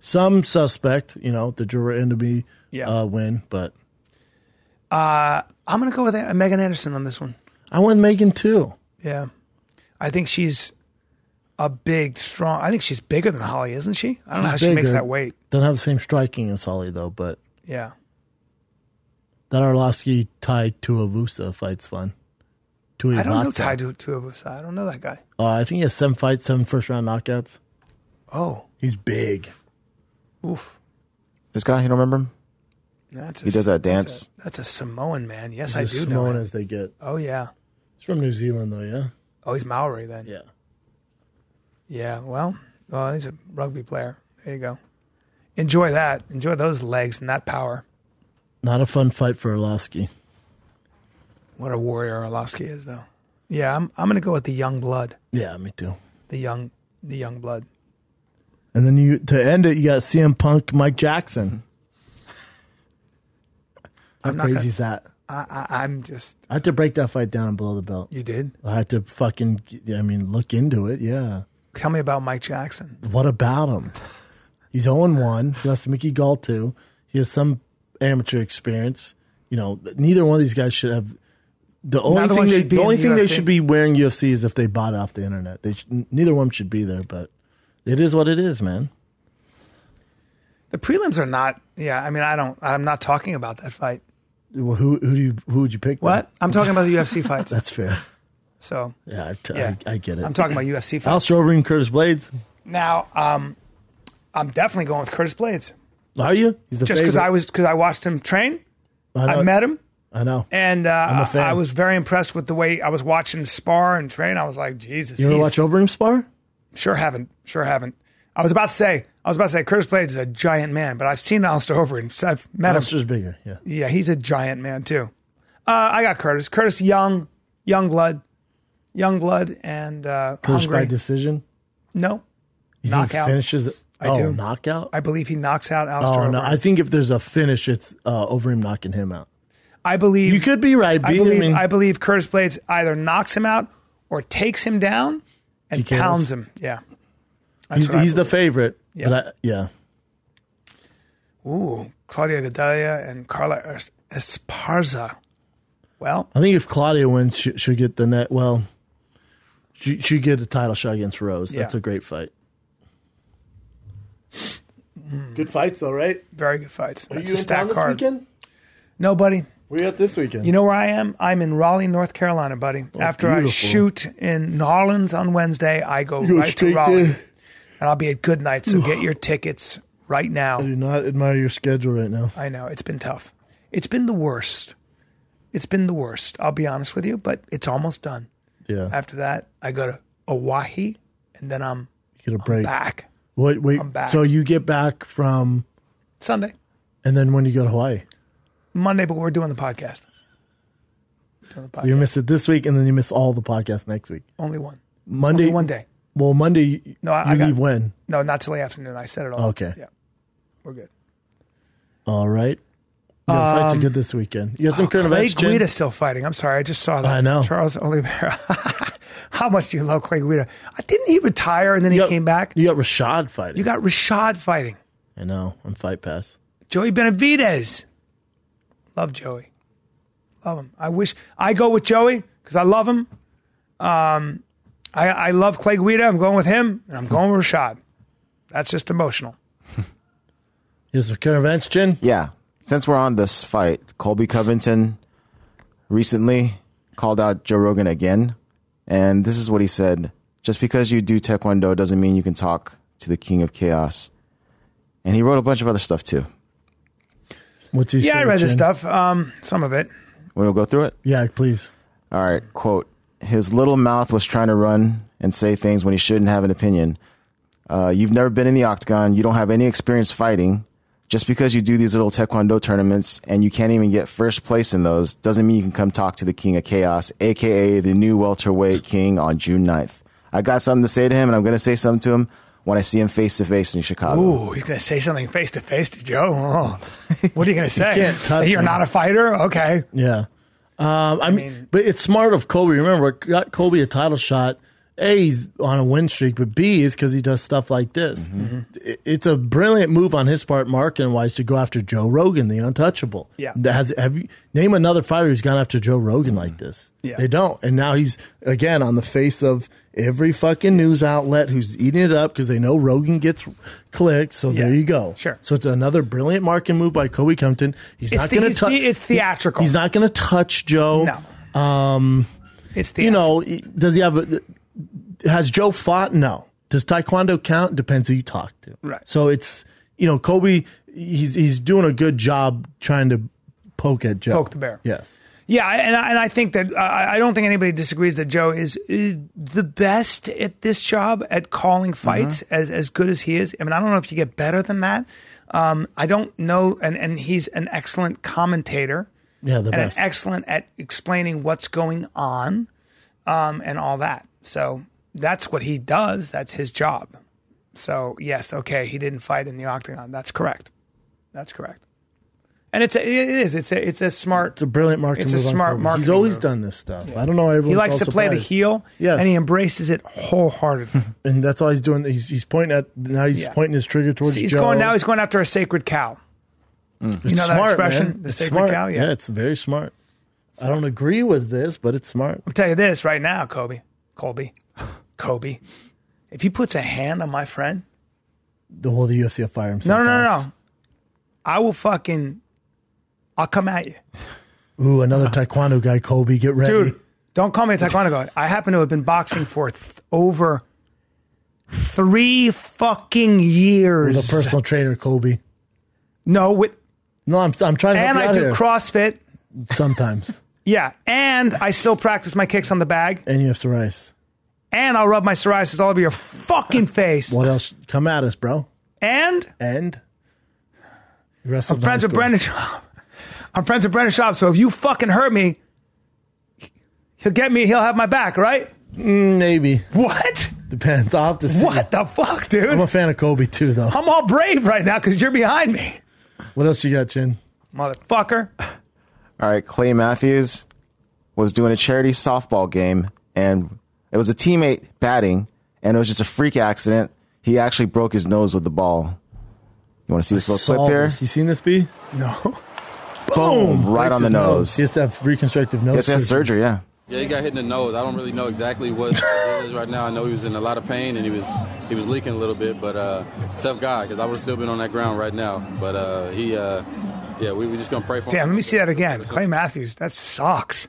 Some suspect, the Jura Enderby win, but I'm going to go with Megan Anderson on this one. I went Megan too. Yeah. I think she's a big, strong. I think she's bigger than Holly, isn't she? I don't know how she makes that weight. Doesn't have the same striking as Holly though, but Yeah. that Arlovsky Tai Tuivasa fight's fun. Tuivasa. I don't know Tai Tuivasa. I don't know that guy. I think he has 7 fights, 7 first-round knockouts. Oh. He's big. Oof. This guy, you don't remember him? He does that dance. That's a Samoan man. Yes, He's I as do know Samoan him. as they get. Oh, yeah. He's from New Zealand though, yeah? Oh, he's Maori then. Yeah. Yeah, well, he's a rugby player. There you go. Enjoy that. Enjoy those legs and that power. Not a fun fight for Arlovsky. What a warrior Arlovsky is, though. Yeah, I'm going to go with the young blood. Yeah, me too. The young blood. And then to end it, you got CM Punk, Mike Jackson. How crazy is that? I'm just. I had to break that fight down below the belt. You did? I had to look into it, yeah. Tell me about Mike Jackson. What about him? He's 0-1. He lost to Mickey Gall too. He has some amateur experience. Neither one of these guys should have. The only thing they should be wearing UFC is if they bought it off the internet. Neither one should be there, but it is what it is, man. The prelims are not. Yeah, I mean, I'm not talking about that fight. Well, who would you pick? What? I'm talking about the UFC fights. That's fair. So yeah, I get it. I'm talking about UFC fights. Alistair Overeem, Curtis Blades. Now, I'm definitely going with Curtis Blades. Are you? He's the just because I watched him train. I met him. I know. And I'm a fan. I was very impressed with the way I was watching him spar and train. I was like, Jesus. You ever watch Overeem spar? Sure haven't. I was about to say Curtis Blades is a giant man, but I've seen Alistair Overeem. I've met Alistair's him. bigger, yeah. Yeah, he's a giant man too. I got Curtis. Curtis young blood, and Curtis hungry. by decision? No. You knockout. think he finishes it? I do. Knockout? I believe he knocks out Alistair Oh, no. Overeem. I think if there's a finish, it's Overeem knocking him out. I believe you could be right. I believe Curtis Blades either knocks him out or takes him down and TKOs. pounds him. Yeah, he's the favorite. Yeah. But yeah. Ooh, Claudia Gadelha and Carla Esparza. Well, I think if Claudia wins, she'll get the net. Well, she get a title shot against Rose. That's a great fight. Good fights, though, right? Very good fights. Are That's you a in stacked town this card. weekend? No, buddy. Where are you at this weekend? You know where I am? I'm in Raleigh, North Carolina, buddy. After beautiful. I shoot in New Orleans on Wednesday, I go right to straight Raleigh. there. And I'll be at good night, so get your tickets right now. I do not admire your schedule right now. I know. It's been tough. It's been the worst. I'll be honest with you, but it's almost done. Yeah. After that, I go to Oahe, and then I'm Get a break. back Wait. I'm back. So you get back from, Sunday, and then when you go to Hawaii? Monday, but we're doing the podcast. So you miss it this week, and then you miss all the podcasts next week. Only one. Monday? Only one day. Well, Monday, No, I got- leave when? No, not till the afternoon. I said it all. Okay. Yeah. We're good. All right. Yeah, the fights are good this weekend. You got some current Clay events, Jen? Guida's still fighting. I'm sorry. I just saw that. I know. Charles Oliveira. How much do you love Clay Guida? Didn't he retire and then he came back? You got Rashad fighting. You got Rashad fighting. I know. On Fight Pass. Joey Benavidez. Love Joey. Love him. I go with Joey because I love him. I love Clay Guida. I'm going with him, and I'm going with Rashad. That's just emotional. You have some current events, Jen? Yeah. since we're on this fight, Colby Covington recently called out Joe Rogan again. And this is what he said. Just because you do Taekwondo doesn't mean you can talk to the King of Chaos. And he wrote a bunch of other stuff too. What's he say, I read this Chin? stuff. Some of it. We'll go through it? Yeah, please. All right, quote, his little mouth was trying to run and say things when he shouldn't have an opinion. You've never been in the octagon. You don't have any experience fighting. Just because you do these little Taekwondo tournaments and you can't even get first place in those doesn't mean you can come talk to the King of Chaos, a.k.a. the new welterweight king on June 9th. I got something to say to him, and I'm going to say something to him when I see him face-to-face in Chicago. Ooh, he's going to say something face-to-face to Joe? Oh. What are you going to say? can't touch You're him. not a fighter? Okay. Yeah. I mean, but it's smart of Colby. Remember, it got Colby a title shot. A, he's on a win streak, but B is because he does stuff like this. It's a brilliant move on his part, marketing-wise, to go after Joe Rogan, the untouchable. Yeah. Have you name another fighter who's gone after Joe Rogan like this? Yeah. They don't. And now he's, again, on the face of every fucking news outlet who's eating it up because they know Rogan gets clicked. So there you go. Sure. So it's another brilliant marketing move by Colby Covington. He's not going to touch. It's theatrical. He's not going to touch Joe. No. It's theatrical. Does he have has Joe fought? No. Does Taekwondo count? Depends who you talk to. Right. So it's, Colby, he's doing a good job trying to poke at Joe. Poke the bear. Yes. Yeah, and I think that I don't think anybody disagrees that Joe is the best at this job at calling fights, as good as he is. I mean, I don't know if you get better than that. I don't know, and he's an excellent commentator. Yeah, the and best. Excellent at explaining what's going on, and all that. So that's what he does. That's his job. So yes, okay, he didn't fight in the octagon. That's correct. That's correct. And it's a smart. It's a brilliant marketing It's a move on smart Colby. marketing He's always move. done this stuff. I don't know. Everyone He likes to play the heel, Yes. and he embraces it wholeheartedly. And that's all he's doing. He's pointing at now. He's pointing his trigger towards He's Joe. going after a sacred cow. It's You know that smart, expression? man. The It's sacred smart. cow? Yeah. It's very smart. I don't agree with this, but it's smart. I'll tell you this right now, Colby. If he puts a hand on my friend, The UFC will fire himself. no. I will I'll come at you. Ooh, another Taekwondo guy, Colby. Get ready. Dude, don't call me a Taekwondo guy. I happen to have been boxing for over 3 fucking years. With a personal trainer, Colby. No, I'm trying to help and you I out do here. CrossFit. Sometimes. Yeah, and I still practice my kicks on the bag. And you have psoriasis. And I'll rub my psoriasis all over your fucking face. What else? Come at us, bro. And You I'm wrestled in friends high with school. Brendan Schaub. I'm friends with Brendan Schaub, so if you fucking hurt me, he'll have my back, right? Maybe. What? Depends. I'll have to see. What the fuck, dude? I'm a fan of Colby, too, though. I'm all brave right now because you're behind me. What else you got, Chin? Motherfucker. All right, Clay Matthews was doing a charity softball game, and it was a teammate batting, and it was just a freak accident. He actually broke his nose with the ball. You want to see this little clip here? You seen this, B? No. Boom! Right Breaks on the his nose. He has to have reconstructive nose He has to have surgery, yeah. Yeah, he got hit in the nose. I don't really know exactly what it is right now. I know he was in a lot of pain and he was leaking a little bit, but tough guy because I would have still been on that ground right now. But we just gonna pray for him. Damn, let me see that again. Clay Matthews, that sucks.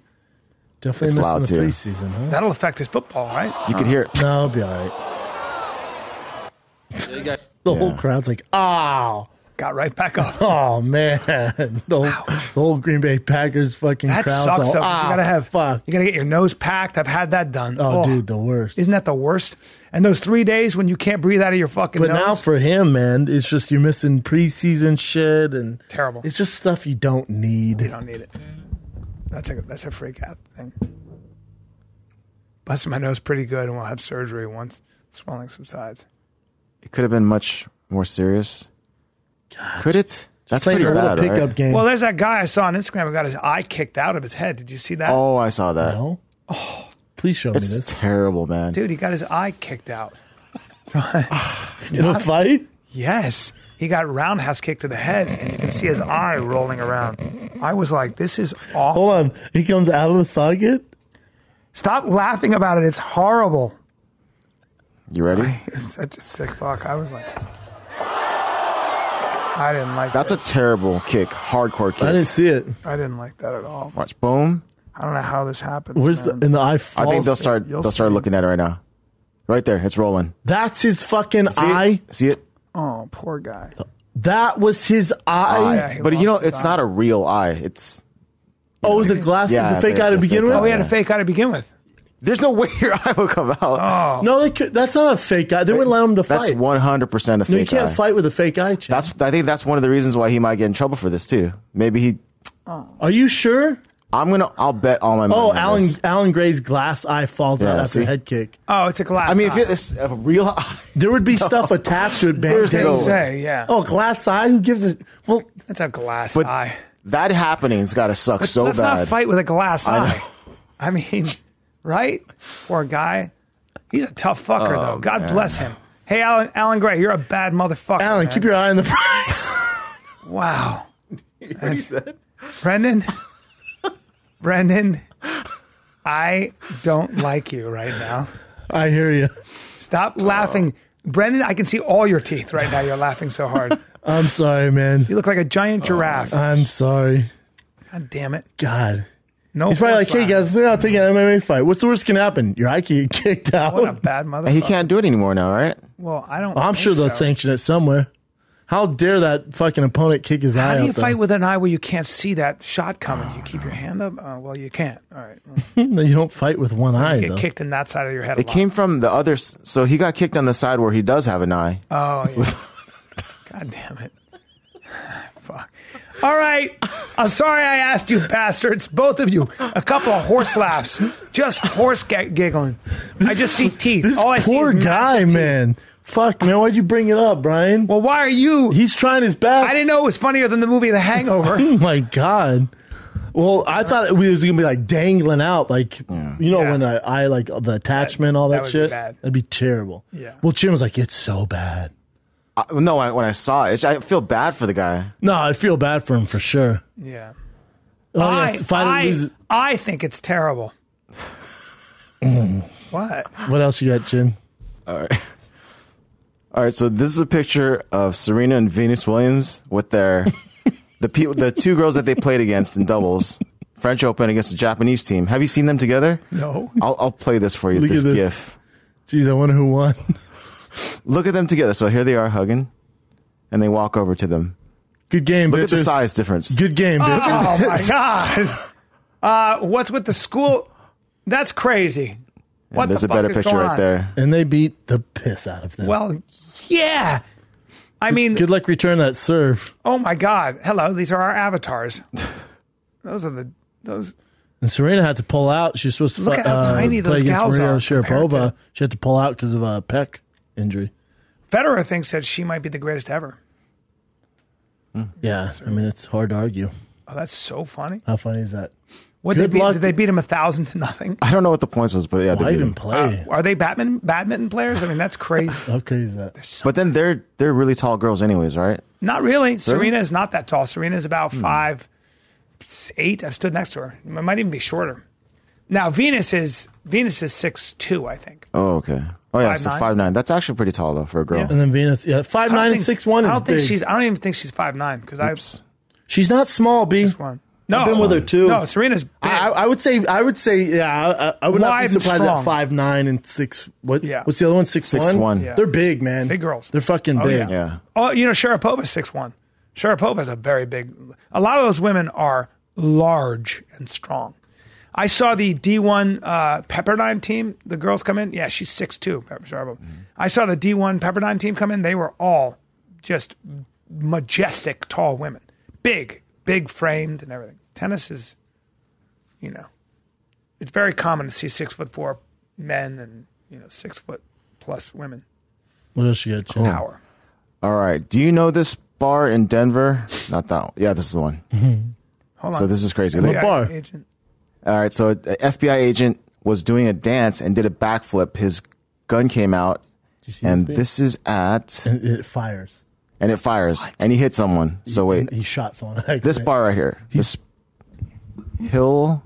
Definitely It's missing loud, the too. preseason, huh? That'll affect his football, right? You could hear it. No, it'll be all right. Yeah, he got The whole crowd's like, oh. Got right back up. Oh, man. The whole Green Bay Packers fucking That crowd's sucks, all, though. 'Cause fuck. You gotta get your nose packed. I've had that done. Oh, dude, the worst. Isn't that the worst? And those 3 days when you can't breathe out of your fucking But nose. now for him, man, it's just you're missing preseason shit and Terrible. It's just stuff you don't need. You don't need it. That's a freak out thing. Busted my nose pretty good, and we'll have surgery once swelling subsides. It could have been much more serious. Could it? That's Playing pretty a little bad, pickup right? game. Well, there's that guy I saw on Instagram who got his eye kicked out of his head. Did you see that? Oh, I saw that. No? Please show me It's this. terrible, man. Dude, he got his eye kicked out. In a fight? Yes. He got roundhouse kicked to the head, and you can see his eye rolling around. I was like, this is awful. Hold on. He comes out of the socket? Stop laughing about it. It's horrible. You ready? He was such a sick fuck. I was like, I didn't like That's a this. terrible kick. Hardcore kick. I didn't see it. I didn't like that at all. Watch. Boom. I don't know how this happened. Where's the eye falls? I think they'll start looking at it right now. Right there. It's rolling. That's his fucking See eye. it? See it? Oh, poor guy. That was his eye. Yeah, he But lost his it's eye. not a real eye. It's Oh, it was a glass? Yeah, it was a fake it's eye to a begin fake with? eye. Oh, he had a fake eye to begin with. there's no way your eye will come out. Oh, No, that's not a fake eye. They wouldn't allow him to That's fight. 100% a fake No, you can't eye. fight with a fake eye, Chin. I think that's one of the reasons why he might get in trouble for this too. Maybe he. Are you sure? I'll bet all my money. Oh, on this. Alan Gray's glass eye falls out Yeah, after a see? head kick. oh, it's a glass. I mean, eye. if it's a real eye, There would be stuff attached to it. There's They no- say, yeah. Oh, glass eye? Who gives it? Well, That's a glass but eye. that happening's got to suck so Let's bad. not fight with a glass I know. eye. I mean, right? Poor guy. He's a tough fucker, though. God bless him. Hey, Alan Gray, you're a bad motherfucker. Alan, man. keep your eye on the prize. Wow. What he said? Brendan, I don't like you right now. I hear you. Stop laughing. Brendan, I can see all your teeth right now. You're laughing so hard. I'm sorry, man. You look like a giant giraffe. I'm sorry. God damn it. God. No. He's probably like, force hey, guys, I'll take an MMA fight. What's the worst can happen? Your eye can get kicked out. What a bad motherfucker. He can't do it anymore now, right? Well, I don't. I'm think sure they'll so. sanction it somewhere. How dare that fucking opponent kick his eye How do you out, though? fight with an eye where you can't see that shot coming? You keep your hand up? Well, you can't. All right. No, you don't fight with one eye, Get though. kicked in that side of your head. It came from the other. So he got kicked on the side where he does have an eye. Oh, yeah. God damn it. Fuck. All right. I'm sorry I asked you bastards, both of you, a couple of horse laughs. Just horse giggling. I just see teeth. This All I see poor is guy, massive teeth. man. Fuck, man. Why'd you bring it up, Brian? Well, why are you? He's trying his best. I didn't know it was funnier than the movie The Hangover. Oh, my God. Well, I thought it was going to be like dangling out, like, you know, Yeah. when I like the attachment, all that would be shit. bad. That'd be terrible. Yeah. Well, Jim was like, it's so bad. No, when I saw it, I feel bad for the guy. No, I feel bad for him for sure. Yeah. Oh, yes, finally loses. I think it's terrible. What? What else you got, Jim? All right. So this is a picture of Serena and Venus Williams with their the two girls that they played against in doubles, French Open against the Japanese team. Have you seen them together? No. I'll play this for you. Look This at this. GIF. Jeez, I wonder who won. Look at them together. So here they are hugging, and they walk over to them. Good game, Look bitches. at the size difference. Good game, bitches. Oh, my God. What's with the school? That's crazy. What There's the a better fuck is picture going right on? there. And they beat the piss out of them. Well, yeah. I mean, Good luck returning that serve. oh my God. Hello, these are our avatars. Those. And Serena had to pull out. She's supposed to Look at how tiny play those against gals Maria are compared Sharapova. to- She had to pull out because of a pec injury. Federer thinks that she might be the greatest ever. Yeah, I mean, it's hard to argue. Oh, that's so funny. How funny is that? What Good luck. did they beat him 1,000-0? I don't know what the points was, but yeah, they Why beat even him. play? Are they badminton players? I mean, that's crazy. How crazy is that? But then they're really tall girls, anyways, right? Not really. Serena is not that tall. Serena is about 5'8". I stood next to her. It might even be shorter. Now Venus is 6'2", I think. Oh, okay. Oh yeah, so 5'9". 5'9". That's actually pretty tall though for a girl. And then Venus, yeah, 5'9" and 6'1" I don't think is big. I don't even think she's 5'9" because I've She's not small, B. one. No, I've been with her too. No, Serena's big. I would say, yeah. I would not Wide be and surprised strong. at 5'9" and 6. What? Yeah. What's the other one? 6'1"? 6'1". Yeah. They're big, man. Big girls. They're fucking Oh, big. Yeah. Oh, you know, Sharapova's 6'1". Sharapova's a very big. A lot of those women are large and strong. I saw the D1 Pepperdine team. The girls come in. Yeah, she's 6'2". Sharapova. I saw the D1 Pepperdine team come in. They were all just majestic, tall women. Big framed and everything. Tennis is, you know, it's very common to see 6'4" men and 6 foot plus women. What else you got, Jim? Power. All right. Do you know this bar in Denver? Not that one. Yeah, this is the one. Hold on. So this is crazy. What Look- bar? Agent. All right. So an FBI agent was doing a dance and did a backflip. His gun came out, you see and this this is at, And it fires. and it fires, and he hit someone. So wait, He shot someone. this bar right here, this Hill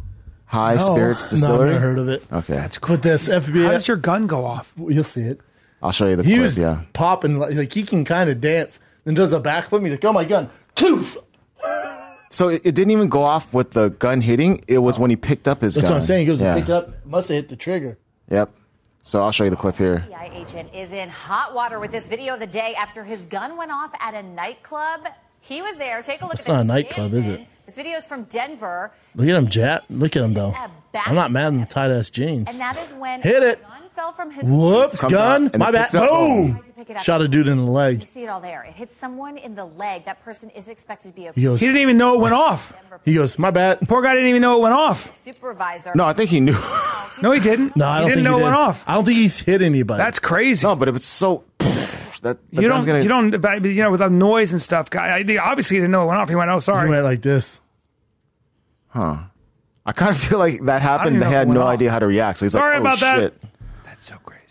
High Spirits No, I've Distillery. never heard of it. Okay, That's cool. But this How FBI, does your gun go off? you'll see it. I'll show you the He clip. was Yeah. popping like he can kind of dance. and does a backflip. He's like, oh my gun, toof. So it didn't even go off with the gun hitting. It was when he picked up his gun. That's what I'm saying. He goes to pick up, must have hit the trigger. Yep. So I'll show you the clip here. FBI agent is in hot water with this video of the day after his gun went off at a nightclub. He was there. Take a look at this. It's not a nightclub, is it? This video is from Denver. Look at him, Jat. Look at him, though. I'm not mad at the tight-ass jeans. And that is when hit it. gun fell from his Whoops, gun. My bad. Boom. Shot a dude in the leg. You see it all there. It hit someone in the leg. That person is expected to be He goes, he didn't even know it went off. He goes, my bad. Poor guy didn't even know it went off. Supervisor. No, I think he knew. No, he didn't. No, I don't he didn't think know he it went did. off. I don't think he's hit anybody. That's crazy. No, but if it's so... That you don't, but, you know, without noise and stuff. Obviously, he didn't know it went off. He went, oh, sorry. He went like this. Huh. I kind of feel like that happened. They had no idea how to react. So he's sorry like, oh, about shit. that. That's so crazy.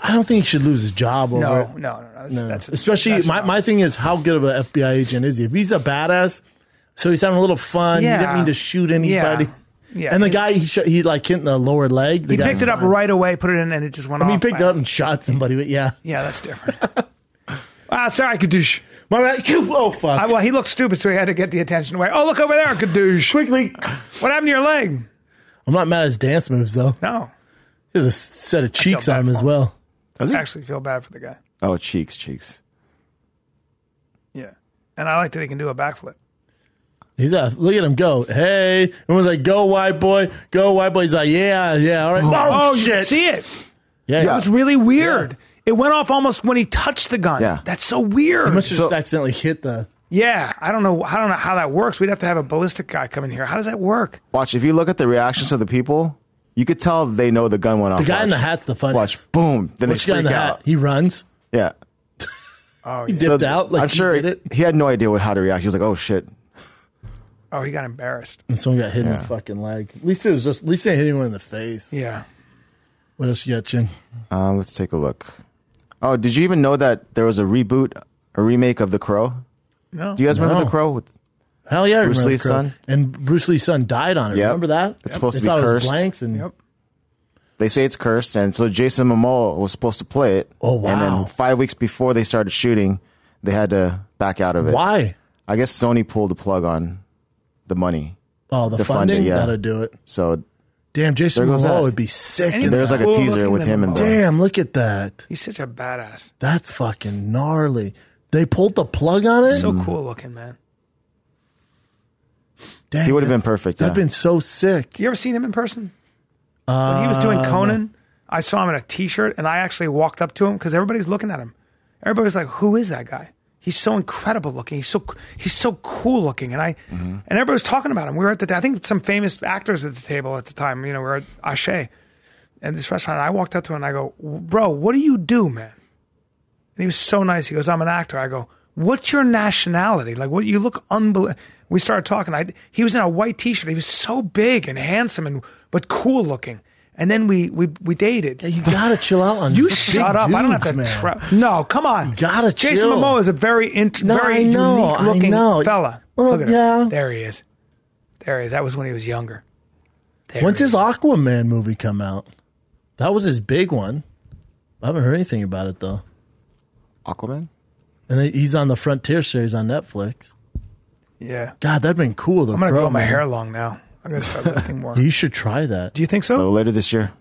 I don't think he should lose his job over it. No. That's Especially, that's my thing is, how good of an FBI agent is he? If he's a badass, so he's having a little fun. Yeah. He didn't mean to shoot anybody. Yeah. And the guy, he like hit in the lower leg. He picked it up right away, put it in, and it just went off. He picked it up and shot somebody, but yeah. Yeah, that's different. Sorry, Kadoosh. My bad. Oh, fuck. Well, he looked stupid, so he had to get the attention away. Oh, look over there, Kadoosh. Quickly. What happened to your leg? I'm not mad at his dance moves, though. No. He has a set of cheeks on him as well. I actually feel bad for the guy. Oh, cheeks. Yeah. And I like that he can do a backflip. Look at him go. Hey. And we're like, go, white boy. Go, white boy. He's like, yeah. All right. Oh, shit. You see it. Yeah. It was really weird. Yeah. It went off almost when he touched the gun. Yeah. That's so weird. He must have just accidentally hit the... Yeah. I don't know how that works. We'd have to have a ballistic guy come in here. How does that work? Watch, if you look at the reactions of the people, you could tell they know the gun went off. The guy in the hat's the funniest. Watch, boom. Then Which they guy in freak the out. hat? He runs. Yeah. Oh, he dipped out. Like I'm sure he had no idea how to react. He's like, oh, shit. Oh, he got embarrassed. And someone got hit in the fucking leg. At least they hit anyone in the face. Yeah. What else you got, Chin? Let's take a look. Oh, did you even know that there was a remake of The Crow? No. Do you guys remember The Crow? Hell yeah, Bruce Lee's son. And Bruce Lee's son died on it. Yep. Remember that? It's supposed to be thought cursed. It was blanks and They say it's cursed, and so Jason Momoa was supposed to play it. Oh, wow. And then 5 weeks before they started shooting, they had to back out of it. Why? I guess Sony pulled the plug on the money. Oh, the funding? That'll do it. So, damn, Jason there goes Momoa that. would be sick. There's like a teaser with him and Damn, look at that. He's such a badass. That's fucking gnarly. They pulled the plug on it? So cool looking, man. Damn, he would have been perfect. That'd been so sick. You ever seen him in person? When he was doing Conan, I saw him in a T-shirt, and I actually walked up to him because everybody's looking at him. Everybody's like, "Who is that guy? He's so incredible looking. He's so cool looking." And and everybody was talking about him. We were at I think some famous actors at the table at the time. You know, we were at Ache at this restaurant. And I walked up to him and I go, "Bro, what do you do, man?" And he was so nice. He goes, "I'm an actor." I go, "What's your nationality? Like, what? You look unbelievable." We started talking. He was in a white T-shirt. He was so big and handsome but cool looking. And then we dated. Yeah, you gotta chill out on you. big Shut up! Dudes, I don't have to. No, come on. You gotta Jason chill. Momoa is a very unique looking fella. Well, Look at yeah. him. There he is. That was when he was younger. When's his Aquaman movie come out? That was his big one. I haven't heard anything about it though. Aquaman? And he's on the Frontier series on Netflix. Yeah. God, that'd been cool. I'm gonna grow my hair long now. I'm gonna start lifting more. You should try that. Do you think so? So later this year,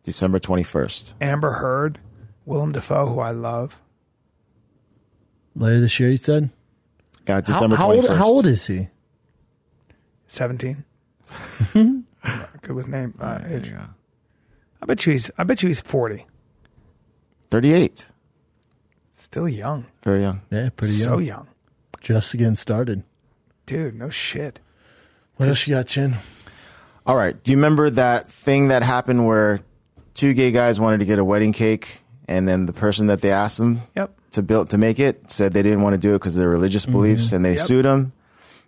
December 21st. Amber Heard, Willem Dafoe, who I love. Later this year, you said? Yeah, December 21st. How old is he? 17. Good with name. Age. I bet you he's 40. 38. Still young. Very young. Yeah, pretty young. So young. Just getting started. Dude, no shit. What else you got, Chin? All right. Do you remember that thing that happened where two gay guys wanted to get a wedding cake, and then the person that they asked them to make it said they didn't want to do it because of their religious beliefs, and they sued them?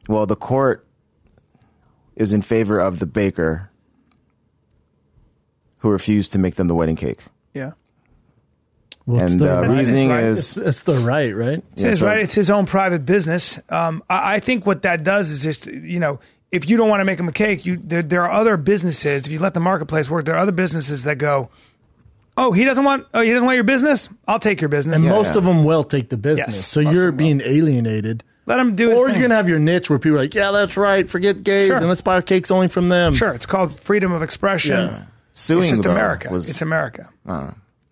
Well, the court is in favor of the baker who refused to make them the wedding cake. Yeah. Well, and the reasoning is... It's the right? It's his right. It's his own private business. I think what that does is just, if you don't want to make him a cake, there are other businesses. If you let the marketplace work, there are other businesses that go, Oh, he doesn't want your business? I'll take your business. And most of them will take the business. Yes, so most you're of them being alienated. Let him do his Or thing. you're going to have your niche where people are like, yeah, that's right. Forget gays Sure. and let's buy our cakes only from them. Sure, it's called freedom of expression. Yeah. Suing it's just though, America. was- It's America.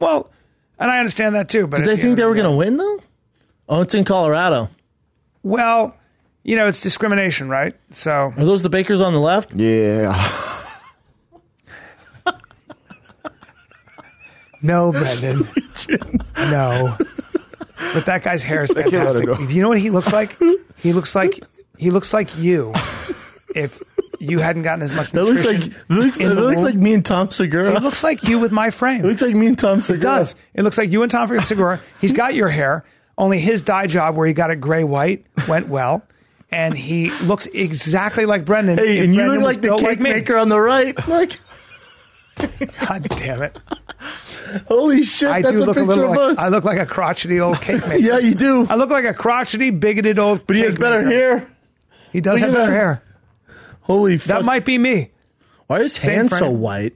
Well, and I understand that too. But Did they think they were going to win, though? Oh, it's in Colorado. Well, it's discrimination, right? So Are those the bakers on the left? Yeah. no, Brendan, no. But that guy's hair is fantastic. Do you know what he looks like? He looks like you if you hadn't gotten as much That looks nutrition. like in the looks womb. like me and Tom Segura. It looks like you with my frame. It looks like me and Tom Segura. It does. It looks like you and Tom Segura. He's got your hair. Only his dye job where he got it gray white went well. And he looks exactly like Brendan. Hey, if and you Brendan look was like the built cake me. maker on the right. Like, God damn it. holy shit, I that's do a look a picture little of like, us. I look like a crotchety old cake maker. Yeah, you do. I look like a crotchety, bigoted old But he has cake better maker. hair. He does Look have at better that. hair. Holy That fuck. might be me. Why are his hands so frame. white?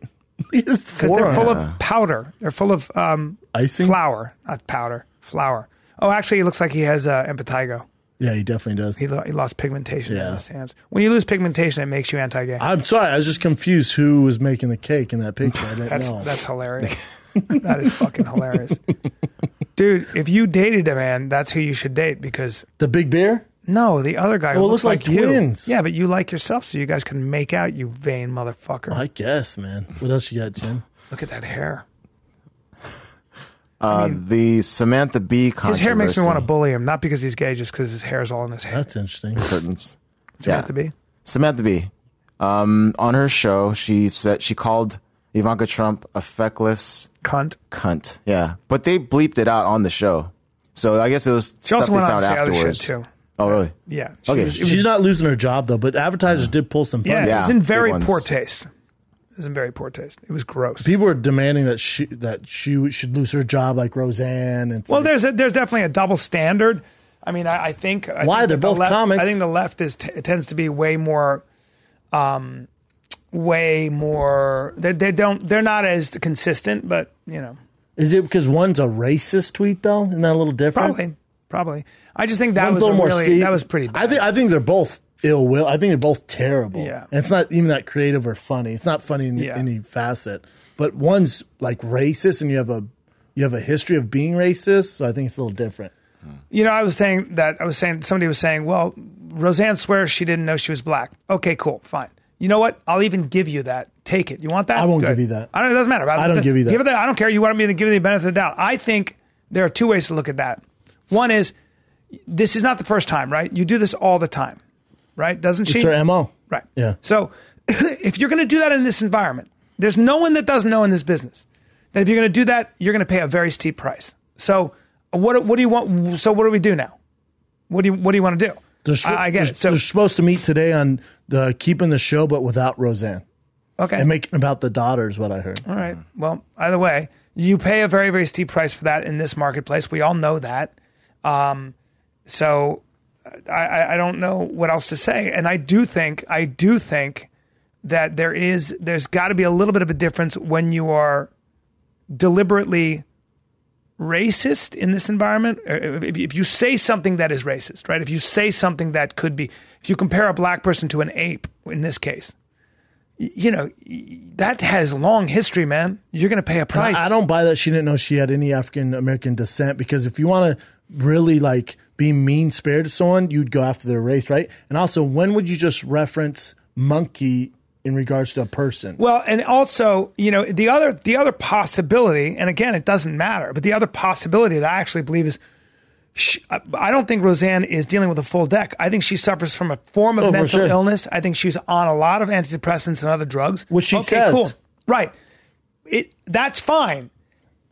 Because Because they're full of powder. They're full of icing? flour. Not powder. Flour. Oh, actually, he looks like he has impetigo. Yeah, he definitely does. He lost pigmentation in Yeah. his hands. When you lose pigmentation, it makes you anti-gay. I'm sorry. I was just confused who was making the cake in that picture. I didn't know. That's hilarious. That is fucking hilarious. Dude, if you dated a man, that's who you should date because... The big bear? No, the other guy who Well, it looks looks like you. twins. Yeah, but you like yourself so you guys can make out, you vain motherfucker. I guess, man. What else you got, Jim? Look at that hair. The Samantha Bee controversy. His hair makes me want to bully him, not because he's gay, just because his hair's all in his hair. That's interesting. Curtains. Samantha Bee? Samantha Bee. On her show, she said she called Ivanka Trump a feckless cunt. Yeah, but they bleeped it out on the show, so I guess it was She stuff also they went on found to say other afterwards. shit, too. Oh, really? Yeah. Okay. She's not losing her job, though, but advertisers did pull some funds. Yeah, it was in very big ones. poor taste. It was in very poor taste. It was gross. People were demanding that she should lose her job like Roseanne. And Well, there's definitely a double standard. I mean, I think Why? think They're that both the left, comics. I think the left it tends to be way more. They're not as consistent, but Is it because one's a racist tweet though? Isn't that a little different? probably. I just think that One's was a little more that was pretty bad. I think they're both ill will. I think they're both terrible. Yeah. And it's not even that creative or funny. It's not funny in any facet. But one's like racist, and you have a history of being racist. So I think it's a little different. I was saying somebody was saying, well, Roseanne swears she didn't know she was black. Okay, cool, fine. You know what? I'll even give you that. Take it. You want that? I won't Good. give you that. It doesn't matter. I don't give you that. Give it that. I don't care. You want me to give you the benefit of the doubt. I think there are two ways to look at that. One is, this is not the first time, right? You do this all the time, right? Doesn't she? It's her MO. Right. Yeah. So if you're going to do that in this environment, there's no one that doesn't know in this business that if you're going to do that, you're going to pay a very steep price. So what do you want? So what do we do now? What do you want to do? I get it. So they're supposed to meet today on the keeping the show, but without Roseanne. Okay. And making about the daughter is what I heard. All right. Well, either way, you pay a very, very steep price for that in this marketplace. We all know that. So I don't know what else to say. And I do think that there's got to be a little bit of a difference when you are deliberately racist in this environment. If you say something that is racist, right? If you say something that could be, if you compare a black person to an ape in this case, that has long history, man. You're going to pay a price. I don't buy that she didn't know she had any African American descent, because if you want to really be mean spirited to someone, you'd go after their race, right? And also, when would you just reference monkey in regards to a person? Well, and also, the other possibility, and again, it doesn't matter, but the other possibility that I actually believe is, I don't think Roseanne is dealing with a full deck. I think she suffers from a form of mental illness. I think she's on a lot of antidepressants and other drugs. Which she says. Cool. Right. That's fine.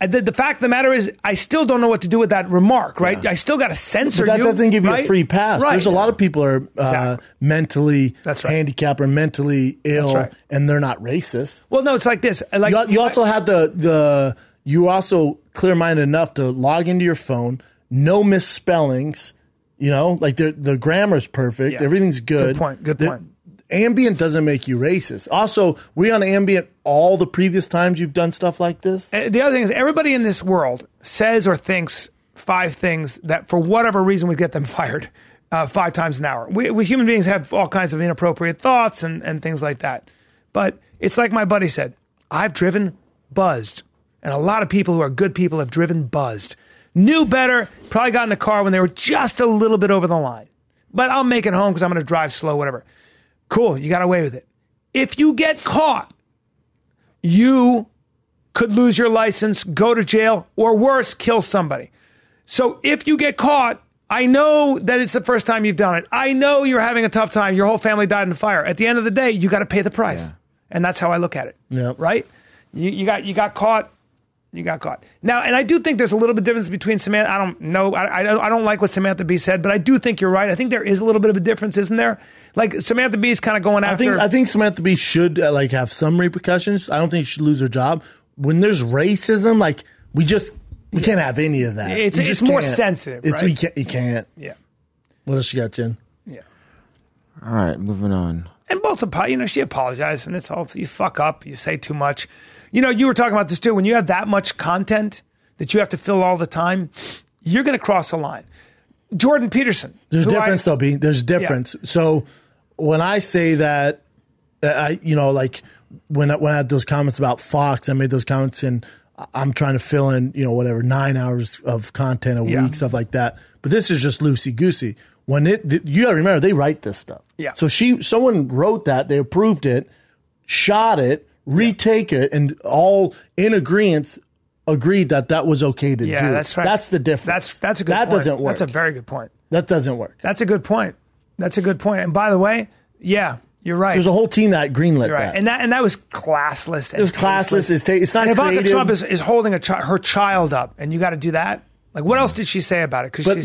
The fact of the matter is, I still don't know what to do with that remark, right? Yeah. I still got to censor but that you. doesn't give you right? a free pass. Right. There's a lot of people are Exactly. mentally That's right. handicapped or mentally ill, right. and they're not racist. Well, no, it's like this. You also have you also clear-minded enough to log into your phone, no misspellings, the grammar's perfect, Yeah. everything's good. Good point. Ambient doesn't make you racist. Also, were you on Ambient all the previous times you've done stuff like this? The other thing is everybody in this world says or thinks 5 things that for whatever reason would get them fired 5 times an hour. We human beings have all kinds of inappropriate thoughts and things like that. But it's like my buddy said, I've driven buzzed. And a lot of people who are good people have driven buzzed. Knew better, probably got in a car when they were just a little bit over the line. But I'll make it home because I'm going to drive slow, whatever. Cool, you got away with it. If you get caught, you could lose your license, go to jail, or worse, kill somebody. So if you get caught, I know that it's the first time you've done it. I know you're having a tough time. Your whole family died in a fire. At the end of the day, you got to pay the price. Yeah. And that's how I look at it. Yep. Right? You got caught. You got caught. Now, and I do think there's a little bit of difference between Samantha. I don't know. I don't like what Samantha Bee said, but I do think you're right. I think there is a little bit of a difference, isn't there? Like Samantha Bee is kind of going after. I think Samantha Bee should have some repercussions. I don't think she should lose her job. When there's racism, we can't have any of that. It's more sensitive. Right? You can't. Yeah. What else you got, Jen? Yeah. All right, moving on. And both, she apologized, and it's all, you fuck up, you say too much. You were talking about this too. When you have that much content that you have to fill all the time, you're going to cross a line. Jordan Peterson. There's difference, though, B. There's difference. Yeah. So when I say that, when I had those comments about Fox, I made those comments and I'm trying to fill in, 9 hours of content a week, stuff like that. But this is just loosey-goosey. You got to remember, they write this stuff. Yeah. So someone wrote that, they approved it, shot it, retake it, and all in agreement agreed that was okay to do. Yeah, that's right. That's the difference. That's a good point. That doesn't work. That's a very good point. That doesn't work. That's a good point. And by the way, yeah, you're right. There's a whole team that greenlit that. And that was classless. It was classless. It's not and creative. Ivanka Trump is holding her child up, and you got to do that? Like, what else did she say about it? But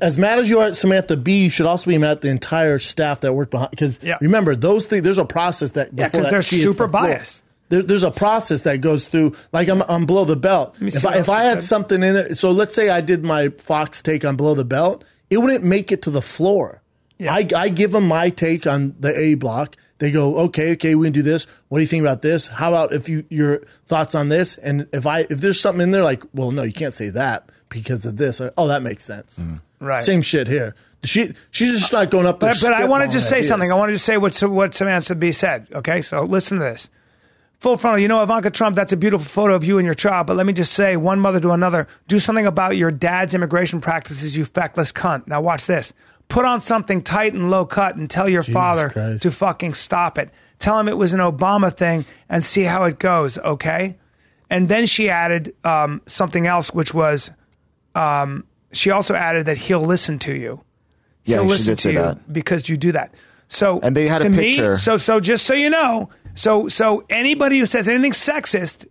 as mad as you are at Samantha Bee, you should also be mad at the entire staff that work behind. Because remember, those things, there's a process that before because they're super biased. There's a process that goes through. Like I'm below the belt. If I had something in it, so let's say I did my Fox take on below the belt, it wouldn't make it to the floor. Yeah. I give them my take on the A block. They go, okay, we can do this. What do you think about this? How about if your thoughts on this? And if there's something in there like, well, no, you can't say that because of this. Oh, that makes sense. Right. Same shit here. She's just not going up there. But I want to just say something. I want to just say what Samantha Bee said. Okay, so listen to this. Full frontal. Ivanka Trump, that's a beautiful photo of you and your child. But let me just say, one mother to another, do something about your dad's immigration practices, you feckless cunt. Now watch this. Put on something tight and low cut and tell your father to fucking stop it. Tell him it was an Obama thing and see how it goes, okay? And then she added something else, which was she also added that he'll listen to you. He'll listen to you because you do that. So and they had a picture. So just so you know, so anybody who says anything sexist,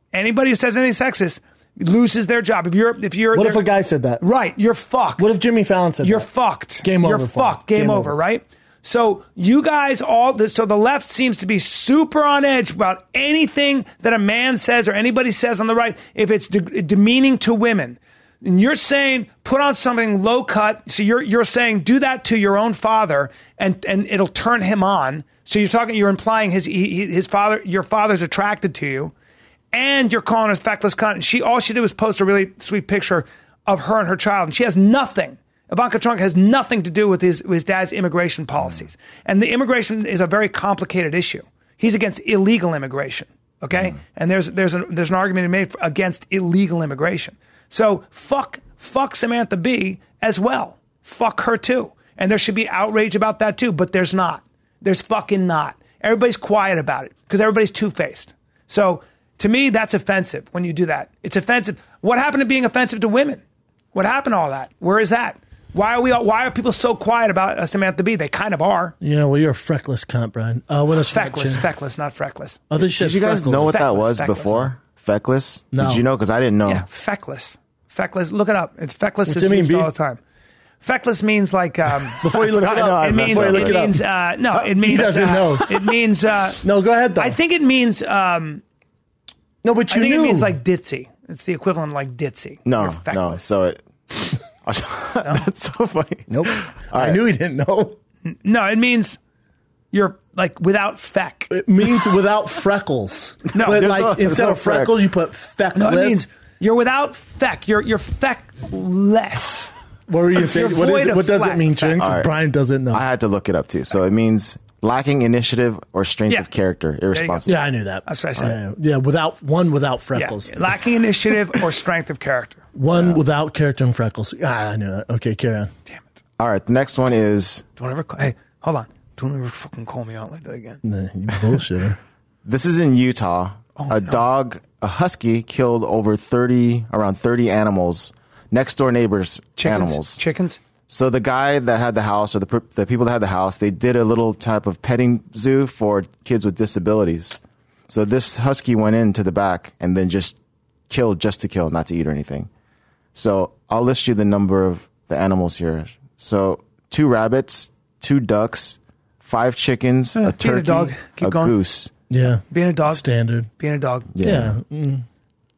loses their job. If you're what if a guy said that? Right, you're fucked. What if Jimmy Fallon said you're that? Fucked. Game over. You're fucked. Game over, right? So you guys so the left seems to be super on edge about anything that a man says or anybody says on the right if it's demeaning to women. And you're saying put on something low cut. So you're saying do that to your own father and it'll turn him on. So you're implying your father's attracted to you. And you're calling her feckless cunt. And all she did was post a really sweet picture of her and her child. And she has nothing. Ivanka Trump has nothing to do with his dad's immigration policies. And the immigration is a very complicated issue. He's against illegal immigration. Okay? And there's an argument made against illegal immigration. So fuck Samantha Bee as well. Fuck her too. And there should be outrage about that too. But there's not. There's fucking not. Everybody's quiet about it because everybody's two-faced. So to me, that's offensive when you do that. It's offensive. What happened to being offensive to women? What happened to all that? Where is that? Why are people so quiet about Samantha Bee? They kind of are. Well, you're a freckless cunt, Brian. What is feckless, not freckless. Oh, did you guys know what that was before? Feckless? No. Did you know? Because I didn't know. Yeah, feckless. Feckless. Look it up. It's feckless. It's used all the time. Feckless means like before you look it up. It means he doesn't know. It means no. Go ahead though. I think it means no, but you I think knew. it means like ditzy. It's the equivalent of like ditzy. No. So it. That's so funny. Nope. I knew he didn't know. No, it means you're like without feck. It means without freckles. No, but there's like no- instead no of freckles, you put feckless. No, it means you're without feck. You're feckless. What were you saying? You're What is void it? of What does it fleck. mean, Chin? All Because right. Bryan doesn't know. I had to look it up too. So it means lacking initiative or strength Yeah. of character, irresponsible. Yeah, I knew that. That's what I said. Yeah, without Yeah. freckles. Lacking initiative or strength of character. One without character and freckles. I knew that. Okay, carry on. Damn it. All right, the next one is Don't ever. Hey, hold on. Don't ever fucking call me out like that again. Nah, you bullshitter. this is in Utah. A husky killed around 30 animals, next door neighbors' animals. Chickens. So the guy that had the house, or the people that had the house, they did a little type of petting zoo for kids with disabilities. So this husky went into the back and then just killed just to kill, not to eat or anything. So I'll list you the number of the animals here. So 2 rabbits, 2 ducks, 5 chickens, a turkey, a dog. Keep a going. goose. Yeah. Being a dog. Standard. Being a dog. Yeah.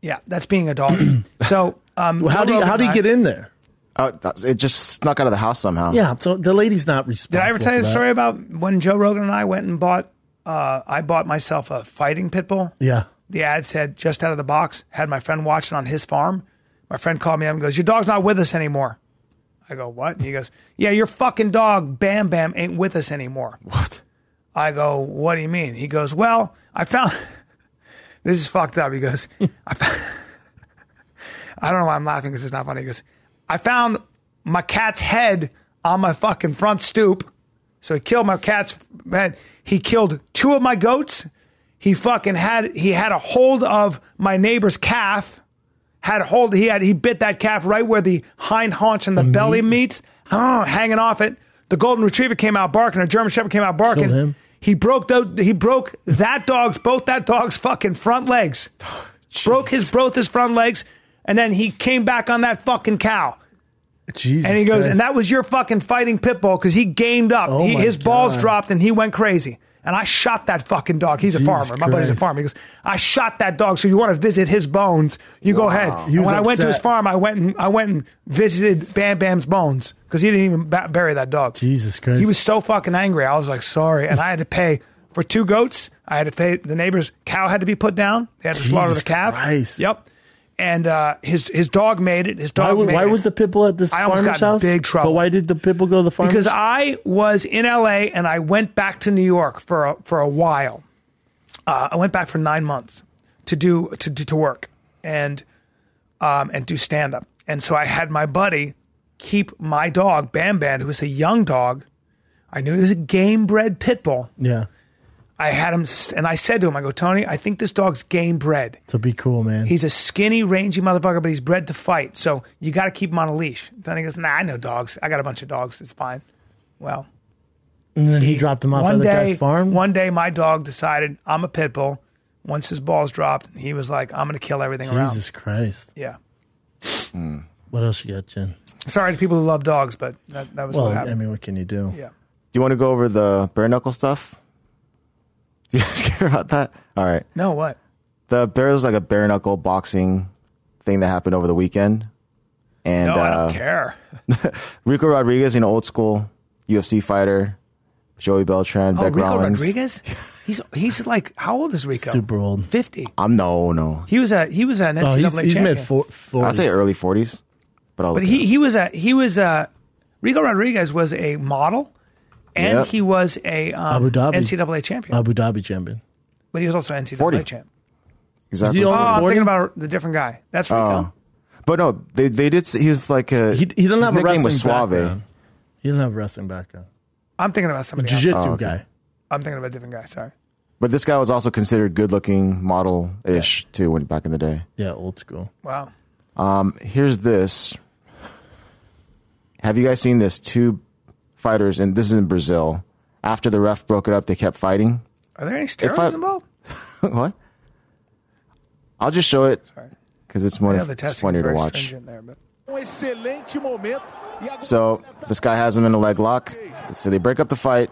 Yeah, that's being a dog. So, Well, how do you get in there? It just snuck out of the house somehow. Yeah, so the lady's not responsible. Did I ever tell you for the that. story about when Joe Rogan and I went and bought? I bought myself a fighting pit bull. Yeah. The ad said just out of the box. Had my friend watch it on his farm. My friend called me up and goes, "Your dog's not with us anymore." I go, "What?" And he goes, "Yeah, your fucking dog Bam Bam ain't with us anymore." What? I go, "What do you mean?" He goes, "Well, I found." This is fucked up. He goes, I don't know why I'm laughing because it's not funny. He goes, "I found my cat's head on my fucking front stoop." So he killed my cat's head. He killed 2 of my goats. He had a hold of my neighbor's calf. He bit that calf right where the hind haunch and the belly meets, hanging off it. The golden retriever came out barking. A German shepherd came out barking. Killed him. He broke both that dog's fucking front legs. Broke his front legs, and then he came back on that fucking cow. Jesus And he goes, Christ. and that was your fucking fighting pit bull because he gamed up. Oh my His balls God. dropped and he went crazy. And I shot that fucking dog. He's a Jesus farmer. My buddy's a Christ. farmer. He goes, "I shot that dog. So you want to visit his bones? You go ahead." He And was when I went to his upset. farm, I went and visited Bam Bam's bones because he didn't even bury that dog. Jesus Christ. He was so fucking angry. I was like, sorry. And I had to pay for 2 goats. I had to pay the neighbor's cow had to be put down. They had to slaughter the Jesus calf. Christ. Yep. And his dog made it. His dog made Why it. was the pit bull at this I almost farmer's got in house? big trouble. But why did the pit bull go to the farmer's? Because I was in LA and I went back to New York for a while. I went back for 9 months to work and do stand up. And so I had my buddy keep my dog Bam Bam, who was a young dog. I knew he was a game bred pit bull. Yeah. I had him, and I said to him, I go, "Tony, I think this dog's game bred. To be cool, man. He's a skinny, rangy motherfucker, but he's bred to fight. So you got to keep him on a leash." Then he goes, "Nah, I know dogs. I got a bunch of dogs. It's fine." Well, and then he dropped him off at the guy's farm. one day, my dog decided I'm a pit bull. Once his balls dropped, he was like, "I'm going to kill everything around." Jesus Christ. Yeah. What else you got, Jen? Sorry to people who love dogs, but that was Well, what happened. I mean, what can you do? Yeah. Do you want to go over the bare knuckle stuff? Do you guys care about that? All right. No, what? There was like a bare knuckle boxing thing that happened over the weekend. And No, I don't care. Rico Rodriguez, old school UFC fighter, Joey Beltran, Oh, Beck Rico Rollins. Rodriguez? He's like, how old is Rico? Super old. 50. No. He was an NCAA Oh, he's champion. mid 40s. I'd say early 40s. But he was Rico Rodriguez was a model, and Yep. he was a Abu Dhabi. NCAA champion. Abu Dhabi champion. But he was also NCAA 40. champ. Exactly. Is he Oh, over I'm 40? thinking about the different guy. That's Rico. But no, they did. He was like a. He doesn't have a his nickname wrestling was Suave. background. He doesn't have a wrestling background. I'm thinking about A somebody else. jiu-jitsu okay. guy. I'm thinking about a different guy. Sorry. But this guy was also considered good-looking, model-ish too, when back in the day. Yeah, old school. Wow. Here's this. Have you guys seen this? 2 fighters, and this is in Brazil. After the ref broke it up, they kept fighting. Are there any steroids involved? What? I'll just show it Sorry. because it's I more know the testing funny is to very watch. stringent there, but So this guy has him in a leg lock. So they break up the fight.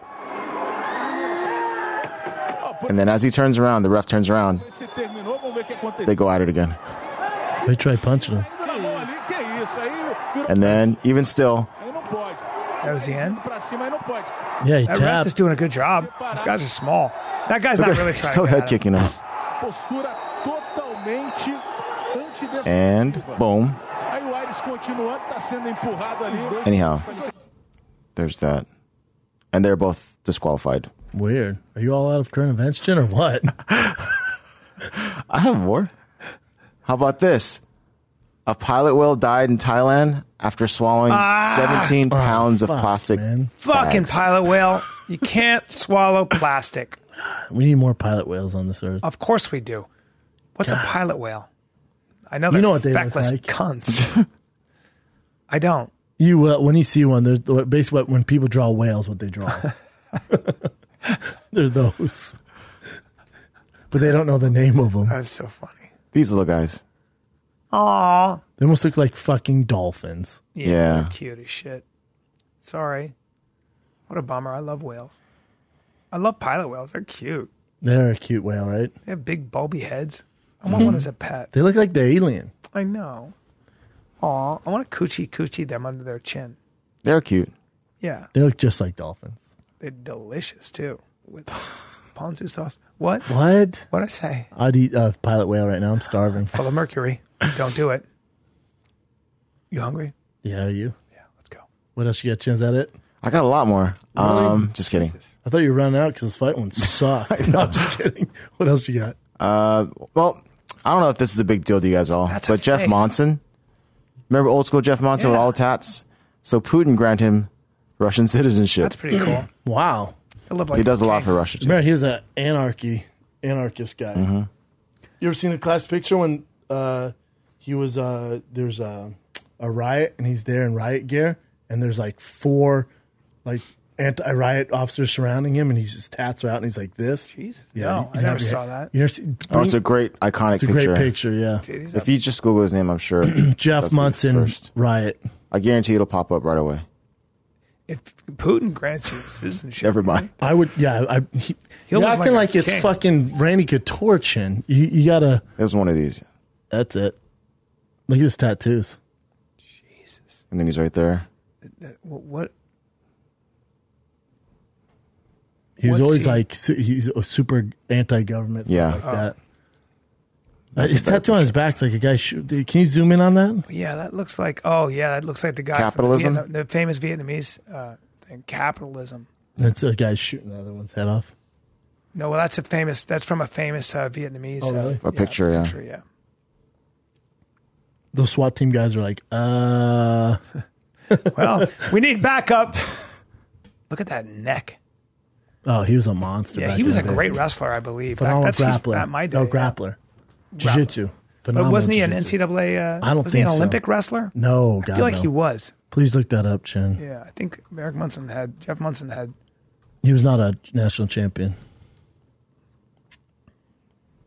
And then as he turns around, the ref turns around. They go at it again. They tried punching him. And then, even still, That was the end. Yeah, he That ref tapped. is doing a good job. These guys are small. That guy's not really trying. Still to head kicking him. And boom. Anyhow, there's that. And they're both disqualified. Weird. Are you all out of current events, Jen, or what? I have more. How about this? A pilot whale died in Thailand after swallowing 17 pounds of plastic. Fucking bags. pilot whale. You can't swallow plastic. We need more pilot whales on this earth. Of course we do. What's a pilot whale? I know You they're know what they look feckless like. cunts. I don't. You when you see one, there's basically when people draw whales, what they draw. They're those, but they don't know the name of them. That's so funny. These little guys. Aw. They almost look like fucking dolphins. Yeah. They're cute as shit. Sorry. What a bummer. I love whales. I love pilot whales. They're cute. They're a cute whale, right? They have big bulby heads. I want one as a pet. They look like the alien. I know. Aw. I want to coochie them under their chin. They're cute. Yeah. They look just like dolphins. They're delicious too. With ponzu sauce. What? What? What'd I say? I'd eat a pilot whale right now. I'm starving. Full of mercury. Don't do it. You hungry? Yeah, are you? Yeah, let's go. What else you got, Jen? Is that it? I got a lot more. Just kidding. I thought you were running out because this fight one sucked. No, I'm just kidding. What else you got? Well, I don't know if this is a big deal to you guys all, That's a but Jeff face. Monson, remember old school Jeff Monson with all the tats? So Putin granted him Russian citizenship. That's pretty cool. Wow. I look like He does a lot king. for Russia too. Remember, he was an anarchist guy. Mm-hmm. You ever seen a class picture when he was there's a riot and he's there in riot gear and there's like 4 like anti-riot officers surrounding him and his tats are out and he's like this. Jesus. Yeah, No, I never saw that. You never see, Oh, it's a great iconic it's a picture. great picture. Yeah, Dude, he's If you just Google his name, I'm sure Jeff that'll be Munson first. riot. I guarantee it'll pop up right away. if Putin grants you citizenship, Never mind. I would. Yeah, He'll you're look acting like like a it's king. fucking Randy Couture chin. You gotta. There's one of these, That's it. Look at his tattoos. and then he's right there. What? He was What's always he- like he's a super anti-government. stuff Yeah. like that. His tattoo on his back's like a guy. Can you zoom in on that? Yeah, that looks like. Oh, yeah, that looks like the guy. from Capitalism? the famous Vietnamese thing. Capitalism. That's a guy shooting the other one's head off. No, well, that's from a famous Vietnamese. Oh, really? A picture, yeah. yeah. Those SWAT team guys are like, Well, we need backup. Look at that neck. oh, he was a monster. Yeah, back he was a in the day. great wrestler, I believe. phenomenal He's grappler. at my day. No, yeah. grappler. Jiu-jitsu. But Phenomenal. wasn't he an jiu-jitsu. NCAA? I don't was he think an so. Olympic wrestler? No, I God, feel like no. he was. Please look that up, Chen. Yeah, I think Jeff Munson had. He was not a national champion.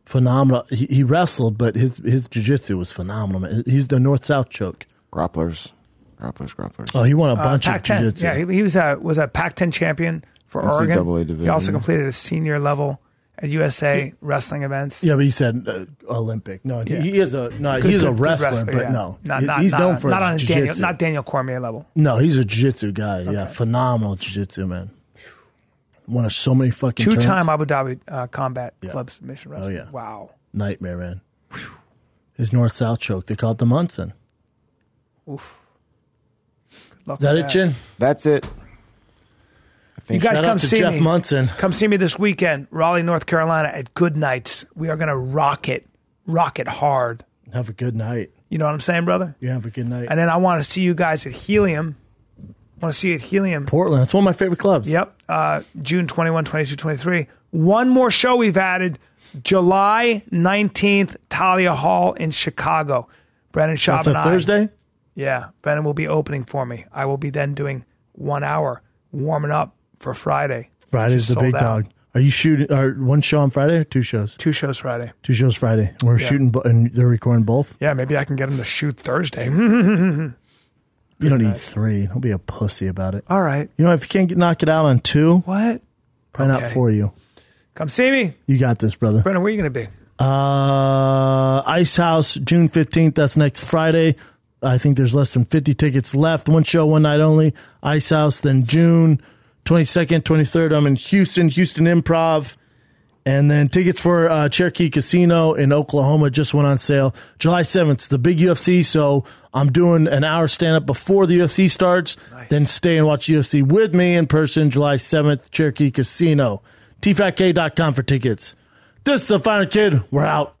Phenomenal. He wrestled, but his jiu-jitsu was phenomenal. Man. He's the north-south choke. Grapplers. Oh, he won a bunch of Pac-10. jiu-jitsu. Yeah, he was a Pac-10 champion for NCAA Oregon. division. He also completed a senior level at USA wrestling events. Yeah, but he said Olympic. No, Yeah. he is a Good- he's a good wrestler, but yeah. no, Not, he's known for not his on jiu-jitsu. not Daniel Cormier level. No, he's a jiu-jitsu guy. Yeah, phenomenal jiu-jitsu man. Won so many fucking Two-time tournaments. Abu Dhabi Combat Club submission wrestling. yeah. Wow. Nightmare, man. His north-south choke. They call it the Munson. Oof. Good luck Is that with it, Chin? That's it. You guys Shout come out to see Jeff me. Munson. Come see me this weekend, Raleigh, North Carolina at Good Nights. We are going to rock it hard. Have a good night. You know what I'm saying, brother? You have a good night. And then I want to see you guys at Helium. I want to see you at Helium. Portland. That's one of my favorite clubs. Yep. June 21, 22, 23. One more show we've added. July 19th, Talia Hall in Chicago. Brennan Schaub That's and a I. Thursday? Yeah. Brennan will be opening for me. I will be then doing 1 hour warming up for Friday. Friday's the Sold big out. dog. Are you shooting one show on Friday or 2 shows? 2 shows Friday. 2 shows Friday. We're shooting, and they're recording both? Yeah, maybe I can get them to shoot Thursday. You don't need 3. Don't be a pussy about it. All right. You know, if you can't knock it out on 2, What? probably not Okay. for you. Come see me. You got this, brother. Brennan, where are you going to be? Ice House, June 15th. That's next Friday. I think there's less than 50 tickets left. One show, one night only. Ice House. Then June 22nd, 23rd, I'm in Houston Improv. And then tickets for Cherokee Casino in Oklahoma just went on sale. July 7th, the big UFC. So I'm doing an hour stand-up before the UFC starts. Nice. Then stay and watch UFC with me in person July 7th, Cherokee Casino. tfatk.com for tickets. This is The Final Kid. We're out.